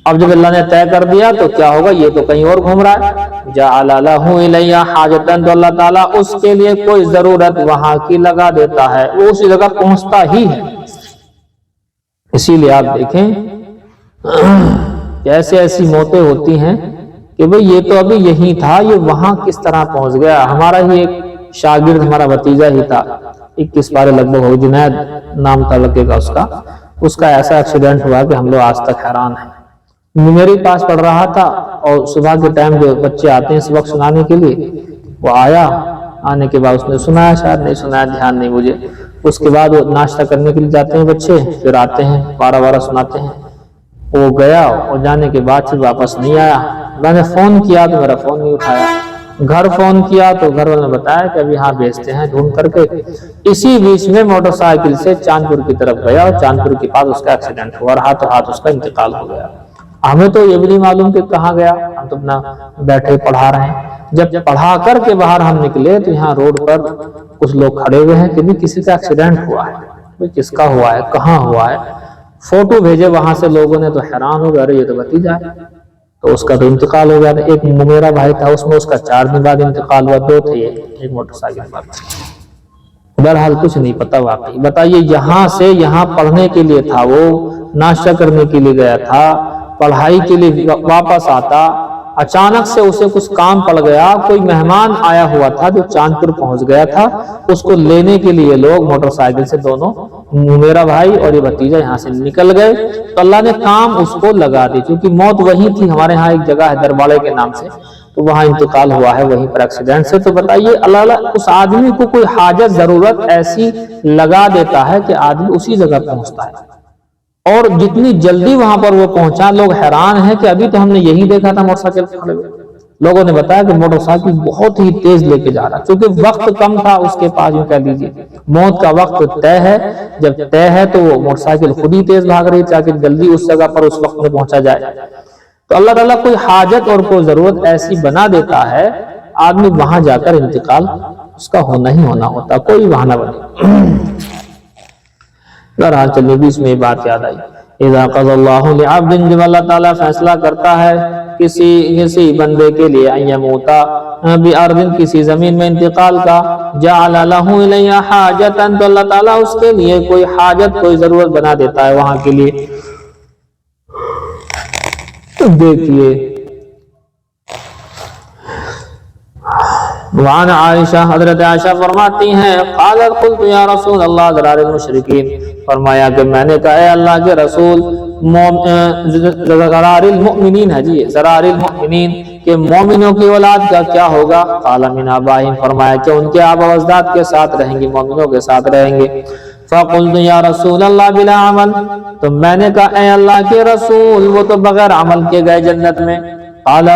اب جب اللہ نے طے کر دیا تو کیا ہوگا، یہ تو کہیں اور گھوم رہا ہے۔ جعل لہ الیہ حاجتا، تو اللہ تعالیٰ اس کے لیے کوئی ضرورت وہاں کی لگا دیتا ہے، وہ اسی جگہ پہنچتا ہی ہے۔ اسی لیے آپ دیکھیں کہ ایسی موتیں ہوتی ہیں کہ بھئی یہ تو ابھی یہی تھا، یہ وہاں کس طرح پہنچ گیا۔ ہمارا ہی ایک شاگرد، ہمارا بھتیجا ہی تھا، 21 پارے لگ بھگ ہو، جنید نام تھا لڑکے کا، اس کا ایسا ایکسیڈنٹ ہوا کہ ہم لوگ آج تک حیران ہیں۔ میرے پاس پڑھ رہا تھا، اور صبح کے ٹائم جو بچے آتے ہیں سبق سنانے کے لیے، وہ آیا، آنے کے بعد اس نے سنایا، شاید نہیں سنایا، دھیان نہیں مجھے۔ اس کے بعد وہ ناشتہ کرنے کے لیے جاتے ہیں بچے، پھر آتے ہیں بارہ سناتے ہیں۔ وہ گیا اور جانے کے بعد پھر واپس نہیں آیا۔ میں نے فون کیا تو میرا فون نہیں اٹھایا، گھر فون کیا تو گھر والوں نے بتایا کہ ابھی ہاں بھیجتے ہیں ڈھونڈ کر کے۔ اسی بیچ میں موٹر سائیکل سے چاندپور کی طرف گیا، اور چاندپور کے پاس اس کا ایکسیڈنٹ ہوا، اور ہاتھوں ہاتھ اس کا انتقال ہو گیا۔ ہمیں تو یہ بھی نہیں معلوم کہ کہاں گیا، ہم تو اپنا بیٹھے پڑھا رہے ہیں۔ جب پڑھا کر کے باہر ہم نکلے تو یہاں روڈ پر کچھ لوگ کھڑے ہوئے ہیں کہ بھی کسی کا ایکسیڈنٹ ہوا ہے، کس کا ہوا ہے، کہاں ہوا ہے۔ فوٹو بھیجے وہاں سے لوگوں نے، تو حیران ہو گئے، ارے یہ تو بھتیجا ہے، تو اس کا تو انتقال ہو گیا تھا۔ ایک میرا بھائی تھا، اس میں اس کا 4 دن بعد انتقال ہوا، 2 تھے، ایک موٹر سائیکل پر۔ بہرحال کچھ نہیں پتا واقعی۔ بتائیے یہاں سے یہاں پڑھنے کے لیے تھا، وہ ناشتہ کرنے کے لیے گیا تھا، پڑھائی کے لیے واپس آتا، اچانک سے اسے کچھ کام پڑ گیا، کوئی مہمان آیا ہوا تھا جو چاندپور پہنچ گیا تھا، اس کو لینے کے لیے لوگ موٹر سائیکل سے دونوں، میرا بھائی اور یہ بھتیجا، یہاں سے نکل گئے، تو اللہ نے کام اس کو لگا دی، کیونکہ موت وہی تھی۔ ہمارے ہاں ایک جگہ ہے درباڑے کے نام سے، تو وہاں انتقال ہوا ہے وہیں پر ایکسیڈنٹ سے۔ تو بتائیے اللہ اس آدمی کو کوئی حاجت ضرورت ایسی لگا دیتا ہے کہ آدمی اسی جگہ پہنچتا ہے، اور جتنی جلدی وہاں پر وہ پہنچا، لوگ حیران ہیں کہ ابھی تو ہم نے یہی دیکھا تھا موٹر سائیکل کھڑے ہوئے۔ لوگوں نے بتایا کہ موٹر سائیکل بہت ہی تیز لے کے جا رہا، کیونکہ وقت کم تھا اس کے پاس، کہہ لیجیے موت کا وقت طے ہے، جب طے ہے تو وہ موٹر سائیکل خود ہی تیز بھاگ رہی تاکہ جلدی اس جگہ پر اس وقت میں پہنچا جائے۔ تو اللہ تعالیٰ کوئی حاجت اور کوئی ضرورت ایسی بنا دیتا ہے، آدمی وہاں جا کر انتقال اس کا ہونا ہی ہونا ہوتا، کوئی بہانہ بنے۔ بہرحال چلیے بھی اس میں بات یاد آئی، اذا قضى اللہ لعبد، جب اللہ تعالیٰ فیصلہ کرتا ہے کسی بندے کے لیے ان یموتا بارض، کسی زمین میں انتقال کا، جعل لہ الیہ حاجتا، تو اللہ تعالیٰ اس کے لیے کوئی حاجت، کوئی ضرورت بنا دیتا ہے وہاں کے لیے۔ دیکھیے وعن عائشہ، حضرت عائشہ فرماتی ہیں، قالت قلت یا رسول اللہ ذرار المشرکین، فرمایا کہ میں نے کہا اے اللہ کے رسول، ذرار المؤمنین ہے جی، ذرار المؤمنین کہ مومنوں کی اولاد کا کیا ہوگا؟ قال من آبائہم، فرمایا کہ ان کے آبا و اجداد کے ساتھ رہیں گے، مومنوں کے ساتھ رہیں گے۔ فقلت یا رسول اللہ بلا عمل، تو میں نے کہا اے اللہ کے رسول، وہ تو بغیر عمل کے گئے جنت میں۔ قال،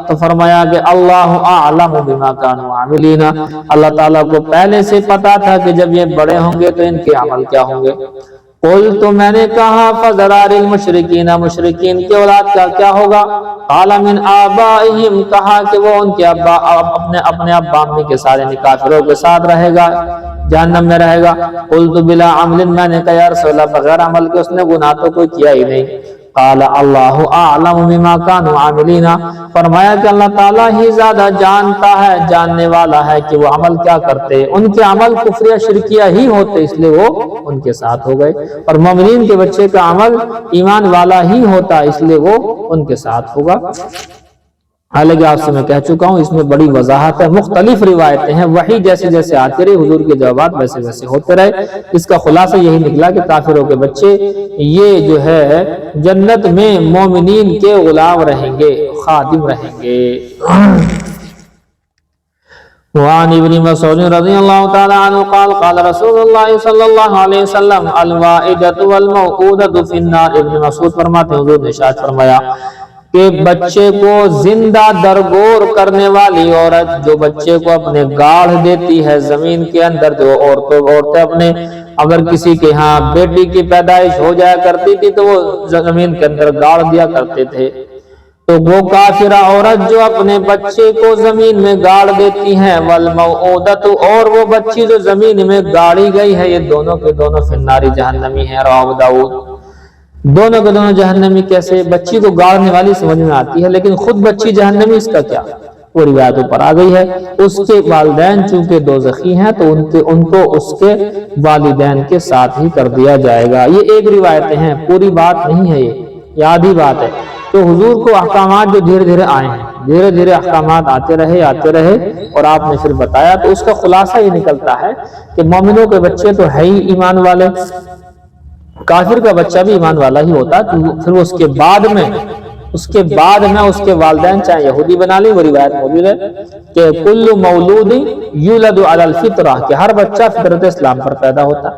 تو فرمایا کہ اللہ اعلم بما كانوا عاملین، اللہ تعالیٰ کو پہلے سے پتا تھا کہ جب یہ بڑے ہوں گے تو ان کے عمل کیا ہوں گے۔ قلت، تو میں نے کہا فذرار المشرکین، مشرکین کی اولاد کا کیا ہوگا؟ قال من آبائہم، کہا کہ وہ ان کے اپنے ابا امی کے ساتھ، یعنی کافروں کے ساتھ رہے گا، جہنم میں رہے گا۔ قلت بلا عمل، میں نے کہا یا رسول اللہ بغیر عمل کے، اس نے گناہ تو کوئی کیا ہی نہیں۔ قال اللہ اعلم بما كانوا عاملین، فرمایا کہ اللہ تعالیٰ ہی زیادہ جانتا ہے، جاننے والا ہے کہ وہ عمل کیا کرتے، ان کے عمل کفر یا شرکیہ ہی ہوتے، اس لیے وہ ان کے ساتھ ہو گئے، اور مومنین کے بچے کا عمل ایمان والا ہی ہوتا، اس لیے وہ ان کے ساتھ ہوگا۔ حالانکہ آپ سے میں کہہ چکا ہوں اس میں بڑی وضاحت ہے، مختلف روایتیں ہیں، وحی جیسے جیسے آتے رہے حضور کے جوابات ویسے ویسے ہوتے رہے۔ اس کا خلاصہ یہی نکلا کہ کافروں کے بچے یہ جو ہے جنت میں مومنین کے غلام رہیں گے، خادم رہیں گے۔ وعن ابن مسعود رضی اللہ تعالی عنہ قال قال رسول اللہ صلی اللہ علیہ وسلم الوائدۃ والموءودۃ فی النار۔ ابن مسعود فرماتے ہیں حضور نے ارشاد فرمایا کہ بچے کو زندہ درگور کرنے والی عورت جو بچے کو اپنے گاڑ دیتی ہے زمین کے اندر، جو عورتیں اپنے اگر کسی کے ہاں بیٹی کی پیدائش ہو جایا کرتی تھی تو وہ زمین کے اندر گاڑ دیا کرتے تھے، تو وہ کافرہ عورت جو اپنے بچے کو زمین میں گاڑ دیتی ہے، والموءودۃ اور وہ بچی جو زمین میں گاڑی گئی ہے، یہ دونوں کے دونوں فی النار جہنمی ہیں۔ رواه ابو داؤد۔ دونوں کے دونوں جہنمی کیسے؟ بچی کو گاڑنے والی سمجھ میں آتی ہے لیکن خود بچی جہنمی، اس کا کیا؟ وہ روایتوں پر آ گئی ہے۔ اس کے والدین چونکہ دوزخی ہیں تو ان کو اس کے والدین کے ساتھ ہی کر دیا جائے گا۔ یہ ایک روایتیں ہیں، پوری بات نہیں ہے، یہ آدھی بات ہے۔ تو حضور کو احکامات جو دھیرے دھیرے آئے ہیں، دھیرے دھیرے احکامات آتے رہے اور آپ نے پھر بتایا، تو اس کا خلاصہ یہ نکلتا ہے کہ مومنوں کے بچے تو ہے ہی ایمان والے، کافر کا بچہ بھی ایمان والا ہی ہوتا، پھر اس کے بعد میں اس کے والدین چاہے یہودی بنا لیں، وہ روایت موجود ہے کہ کل مولود یولد علی الفطرہ، کہ ہر بچہ فطرت اسلام پر پیدا ہوتا،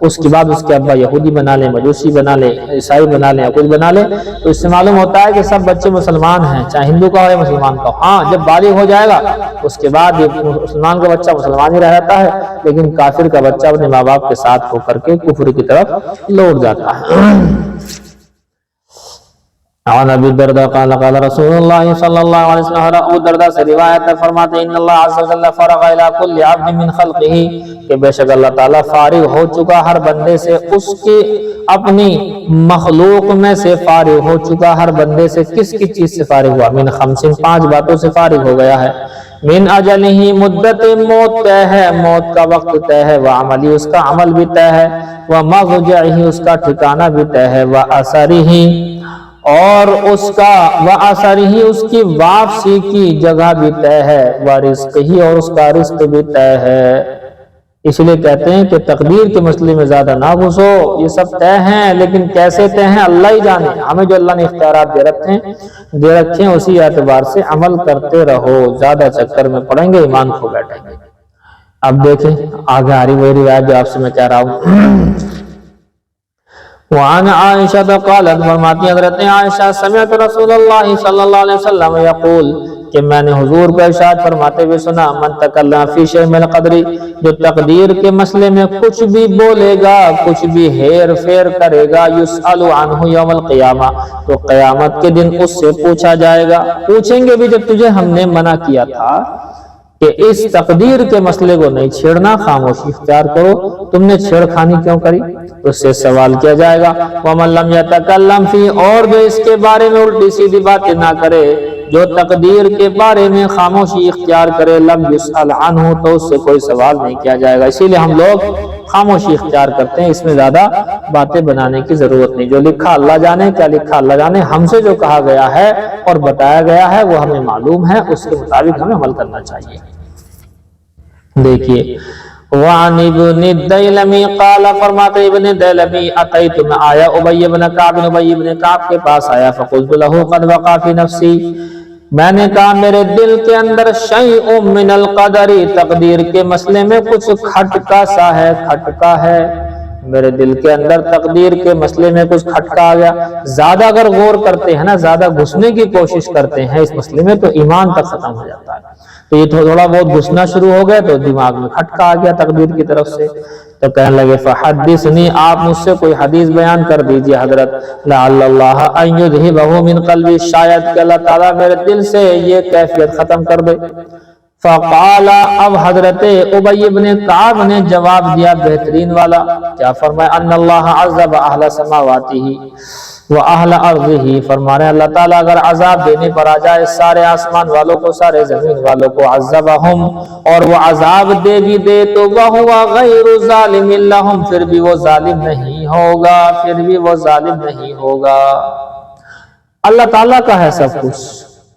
اس کے بعد اس کے ابا یہودی بنا لیں، مجوسی بنا لیں، عیسائی بنا لیں یا کچھ بنا لیں، تو اس سے معلوم ہوتا ہے کہ سب بچے مسلمان ہیں، چاہے ہندو کا ہو یا مسلمان کا۔ ہاں جب بالغ ہو جائے گا اس کے بعد مسلمان کا بچہ مسلمان ہی رہ جاتا ہے، لیکن کافر کا بچہ اپنے ماں باپ کے ساتھ ہو کر کے کفر کی طرف لوٹ جاتا ہے۔ عن ابی الدرداء قال قال رسول اللہ صلی اللہ علیہ وسلم، ابو الدرداء سے روایت ہے، فرماتے ہیں ان اللہ عز وجل فرغ الى كل عبد من خلقه، کہ بے شک اللہ تعالیٰ فارغ ہو چکا ہر بندے سے، اس کی اپنی مخلوق میں سے فارغ ہو چکا ہر بندے سے۔ کس کی چیز سے فارغ ہوا؟ من خمس، 5 باتوں سے فارغ ہو گیا ہے۔ من اجلہ، مدت موت طے ہے، موت کا وقت طے ہے، وعملی، اس کا عمل بھی طے ہے، ومضجعہ، اس کا ٹھکانہ بھی طے ہے، واثرہ، اور اس کا وَأَثَرِهِ، اس کی واپسی کی جگہ بھی طے ہے، وَرِزْقِهِ، اور اس کا رزق بھی طے ہے۔ اس لیے کہتے ہیں کہ تقدیر کے مسئلے میں زیادہ نہ گھسو، یہ سب طے ہیں لیکن کیسے طے ہیں اللہ ہی جانے، ہمیں جو اللہ نے اختیارات دے رکھے ہیں اسی اعتبار سے عمل کرتے رہو، زیادہ چکر میں پڑیں گے ایمان کھو بیٹھیں گے۔ اب دیکھیں آگے آ رہی وہی روایت جو آپ سے میں کہہ رہا ہوں۔ وعن عائشہ قالت، فرماتی حضرت عائشہ، سمعت رسول اللہ صلی اللہ علیہ وسلم یقول، کہ میں نے حضور کو ارشاد فرماتے ہوئے سنا، من تکلم فی شیء من القدر، جو تقدیر کے مسئلے میں کچھ بھی بولے گا، کچھ بھی ہیر پھیر کرے گا، یسأل عنہ یوم القیامہ، تو قیامت کے دن اس سے پوچھا جائے گا۔ پوچھیں گے بھی جب تجھے ہم نے منع کیا تھا کہ اس تقدیر کے مسئلے کو نہیں چھیڑنا، خاموشی اختیار کرو، تم نے چھیڑ خانی کیوں کری؟ اس سے سوال کیا جائے گا۔ وَمَن لَّمْ يَتَكَلَّمْ فِي، اور جو اس کے بارے میں الٹی سیدھی باتیں نہ کرے، جو تقدیر کے بارے میں خاموشی اختیار کرے، لم یسأل عنہ، تو اس سے کوئی سوال نہیں کیا جائے گا۔ اسی لیے ہم لوگ خاموشی اختیار کرتے ہیں، اس میں زیادہ باتیں بنانے کی ضرورت نہیں۔ جو لکھا اللہ جانے، کیا لکھا اللہ جانے، ہم سے جو کہا گیا ہے اور بتایا گیا ہے وہ ہمیں معلوم ہے، اس کے مطابق ہمیں عمل کرنا چاہیے۔ دیکھیے وعن ابن الدیلمی قال، فرماتے ابن الدیلمی، اتیت، میں آیا ابی بن کعب، ابی بن کعب کے پاس آیا، فقلت له قد وقع فی نفسی، میں نے کہا میرے دل کے اندر شیء من القدر، تقدیر کے مسئلے میں کچھ کھٹکا سا ہے، کھٹکا ہے میرے دل کے اندر، تقدیر کے مسئلے میں کچھ کھٹکا آ گیا۔ زیادہ اگر غور کرتے ہیں نا، زیادہ گھسنے کی کوشش کرتے ہیں اس مسئلے میں تو ایمان تک ختم ہو جاتا ہے۔ تو یہ تھوڑا بہت گھسنا شروع ہو گیا تو دماغ میں کھٹکا آ گیا تقدیر کی طرف سے، تو کہنے لگے فحدثنی، آپ مجھ سے کوئی حدیث بیان کر دیجئے حضرت، لعل اللہ ان یذہبہ من قلبی، شاید کہ اللہ تعالیٰ میرے دل سے یہ کیفیت ختم کر دے۔ فقال، اب حضرت ابی بن کعب نے جواب دیا بہترین والا، کیا فرمایا؟ ان اللہ عذب اہل سماواتہ وَأَهْلَ أَرْضِهِ، فرما رہے ہیں اللہ تعالیٰ اگر عذاب دینے پر آ جائے سارے آسمان والوں کو، سارے زمین والوں کو، عذبہم، اور وہ عذاب دے بھی دے تو وَهُوَ غَيْرُ ظَالِمٍ لَهُمْ، پھر بھی وہ ظالم نہیں ہوگا، پھر بھی وہ ظالم نہیں ہوگا۔ اللہ تعالیٰ کا ہے سب کچھ،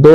2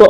تو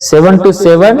77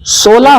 16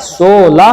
16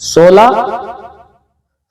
16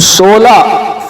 16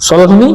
16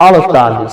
48,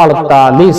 48,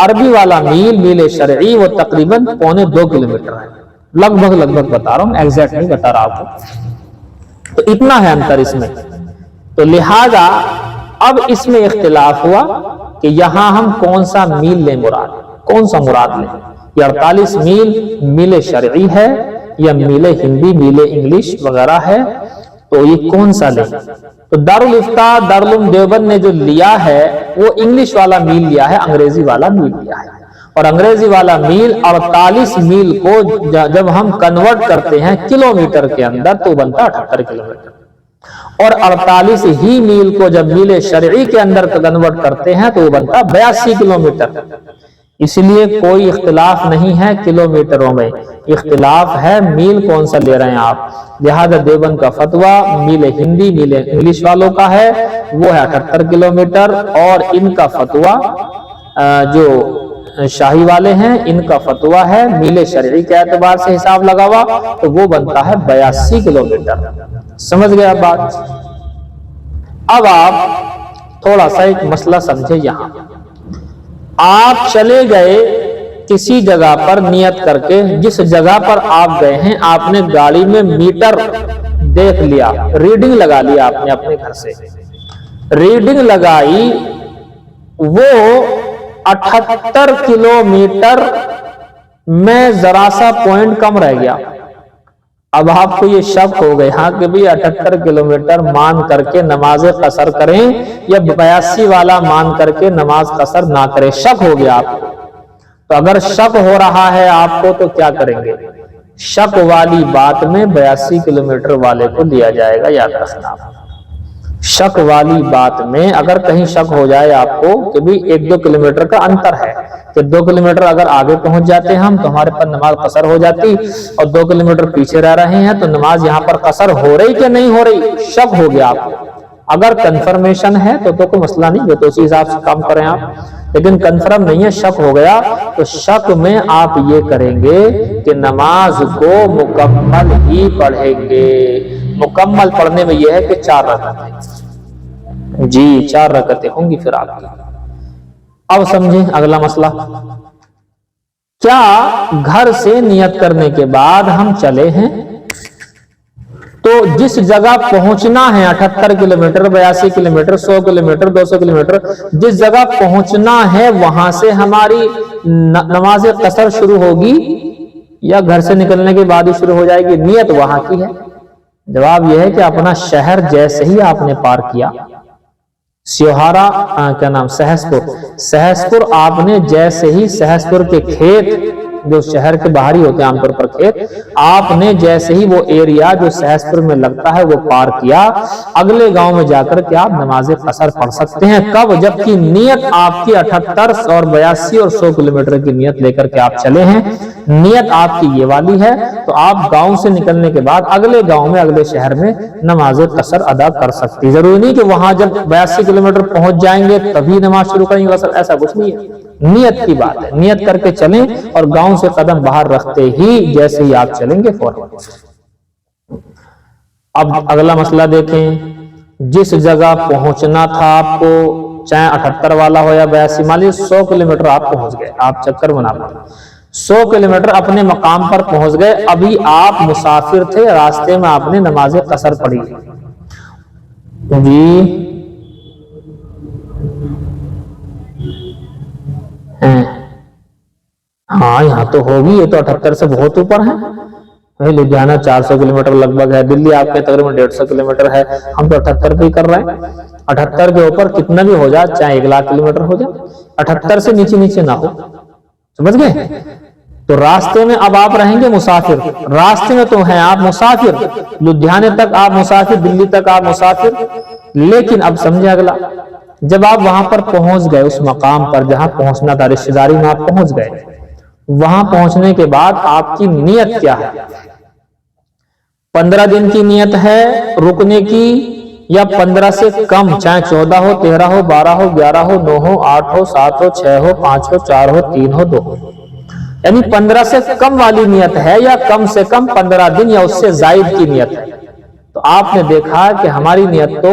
عربی والا میل شرعی وہ تقریباً 1.25 کلومیٹر ہے، لگ بھگ بتا رہا ہوں، ایگزیکٹ نہیں بتا رہا آپ کو، تو اتنا ہے انتر اس میں۔ تو لہذا اب اس میں اختلاف ہوا کہ یہاں ہم کون سا میل لیں، کون سا مراد لیں، یہ 48 میل شرعی ہے یا میل ہندی، میل انگلش وغیرہ ہے، تو یہ کون سا لیں؟ تو دارالافتاء دارالعلوم دیوبند نے جو لیا ہے وہ انگلش والا میل لیا ہے، انگریزی والا میل لیا ہے، اور انگریزی والا میل 48 میل کو جب ہم کنورٹ کرتے ہیں کلومیٹر کے اندر تو بنتا 78 کلومیٹر، اور 48 ہی میل کو جب میل شرعی کے اندر کنورٹ کرتے ہیں تو وہ بنتا 82 کلومیٹر۔ اس لیے کوئی اختلاف نہیں ہے کلومیٹروں میں، اختلاف ہے میل کون سا لے رہے ہیں آپ۔ لہذا دیوبند کا فتویٰ میل ہندی، میل انگلش والوں کا ہے، وہ ہے 78 کلومیٹر، اور ان کا فتویٰ جو شاہی والے ہیں ان کا فتویٰ ہے میل شرعی کے اعتبار سے حساب لگا ہوا تو وہ بنتا ہے 82 کلومیٹر۔ سمجھ گیا بات؟ اب آپ تھوڑا سا ایک مسئلہ سمجھے، یہاں آپ چلے گئے کسی جگہ پر نیت کر کے، جس جگہ پر آپ گئے ہیں آپ نے گاڑی میں میٹر دیکھ لیا، ریڈنگ لگا لیا، آپ نے اپنے گھر سے ریڈنگ لگائی، وہ 78 کلومیٹر میں ذرا سا پوائنٹ کم رہ گیا۔ اب آپ کو یہ شک ہو گئے ہاں کہ بھی 78 کلومیٹر مان کر کے نماز قصر کریں یا 82 والا مان کر کے نماز قصر نہ کریں، شک ہو گیا آپ کو۔ تو اگر شک ہو رہا ہے آپ کو تو کیا کریں گے؟ شک والی بات میں 82 کلومیٹر والے کو لیا جائے گا، یاد رکھنا۔ شک والی بات میں اگر کہیں شک ہو جائے آپ کو کہ بھی 1-2 کلومیٹر کا انتر ہے، کہ 2 کلومیٹر اگر آگے پہنچ جاتے ہم تو ہمارے پر نماز قصر ہو جاتی، اور 2 کلومیٹر پیچھے رہ رہے ہیں تو نماز یہاں پر قصر ہو رہی کہ نہیں ہو رہی، شک ہو گیا آپ کو۔ اگر کنفرمیشن ہے تو کوئی مسئلہ نہیں، وہ تو اسی حساب سے کام کریں آپ، لیکن کنفرم نہیں ہے، شک ہو گیا، تو شک میں آپ یہ کریں گے کہ نماز کو مکمل ہی پڑھیں گے۔ مکمل پڑھنے میں یہ ہے کہ 4 رکعتیں، جی 4 رکعتیں ہوں گی پھر آپ کی۔ اب سمجھیں اگلا مسئلہ، کیا گھر سے نیت کرنے کے بعد ہم چلے ہیں تو جس جگہ پہنچنا ہے 78 کلومیٹر، 82 کلومیٹر، 100 کلومیٹر، 200 کلومیٹر، جس جگہ پہنچنا ہے وہاں سے ہماری نماز قصر شروع ہوگی یا گھر سے نکلنے کے بعد ہی شروع ہو جائے گی؟ نیت وہاں کی ہے۔ جواب یہ ہے کہ اپنا شہر جیسے ہی آپ نے پار کیا، سیوہارا کیا نام سہسپور آپ نے جیسے ہی سہسپور کے کھیت جو شہر کے باہر ہی ہوتے ہیں عام طور پر کھیت، آپ نے جیسے ہی وہ ایریا جو سہسپور میں لگتا ہے وہ پار کیا، اگلے گاؤں میں جا کر کے آپ نماز قصر پڑھ سکتے ہیں۔ کب؟ جبکہ نیت آپ کی 78 اور 82 اور 100 کلومیٹر کی نیت لے کر کے آپ چلے ہیں، نیت آپ کی یہ والی ہے، تو آپ گاؤں سے نکلنے کے بعد اگلے گاؤں میں، اگلے شہر میں نماز قصر ادا کر سکتی۔ ضروری نہیں کہ وہاں جب 82 کلومیٹر پہنچ جائیں گے تبھی نماز شروع کریں گے، ایسا کچھ نہیں ہے، نیت کی بات ہے، نیت کر کے چلیں اور گاؤں سے قدم باہر رکھتے ہی جیسے ہی آپ چلیں گے فوراً۔ اب اگلا مسئلہ دیکھیں، جس جگہ پہنچنا تھا آپ کو، چاہے 78 والا ہو یا 82، مان لیجیے 100 کلومیٹر آپ پہنچ گئے، آپ چکر بنا پڑے 100 کلومیٹر اپنے مقام پر پہنچ گئے، ابھی آپ مسافر تھے، راستے میں آپ نے نماز قصر پڑھی جی، ہاں یہاں تو ہوگی، یہ تو 78 سے بہت اوپر ہے، لدھیانہ 400 کلومیٹر لگ بھگ ہے، دلی آپ کے تقریباً 150 کلومیٹر ہے، ہم تو 78 پہ ہی کر رہے ہیں۔ 78 کے اوپر کتنا بھی ہو جائے، چاہے 1,00,000 کلومیٹر ہو جائے، 78 سے نیچے نہ ہو، سمجھ گئے؟ تو راستے میں اب آپ رہیں گے مسافر، راستے میں تو ہیں آپ مسافر، لدھیانے تک آپ مسافر، دلی تک آپ مسافر، لیکن اب سمجھے اگلا، جب آپ وہاں پر پہنچ گئے اس مقام پر جہاں پہنچنا تھا، رشتہ داری میں آپ پہنچ گئے، وہاں پہنچنے کے بعد آپ کی نیت کیا ہے؟ 15 دن کی نیت ہے رکنے کی، یا 15 سے کم، چاہے 14 ہو، 13 ہو، 12 ہو، 11 ہو، 9 ہو، 8 ہو، 7 ہو، 6 ہو، 5 ہو، 4 ہو، 3 ہو، 2 ہو، یعنی 15 سے کم والی نیت ہے یا کم سے کم 15 دن یا اس سے زائد کی نیت ہے؟ تو آپ نے دیکھا کہ ہماری نیت تو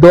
2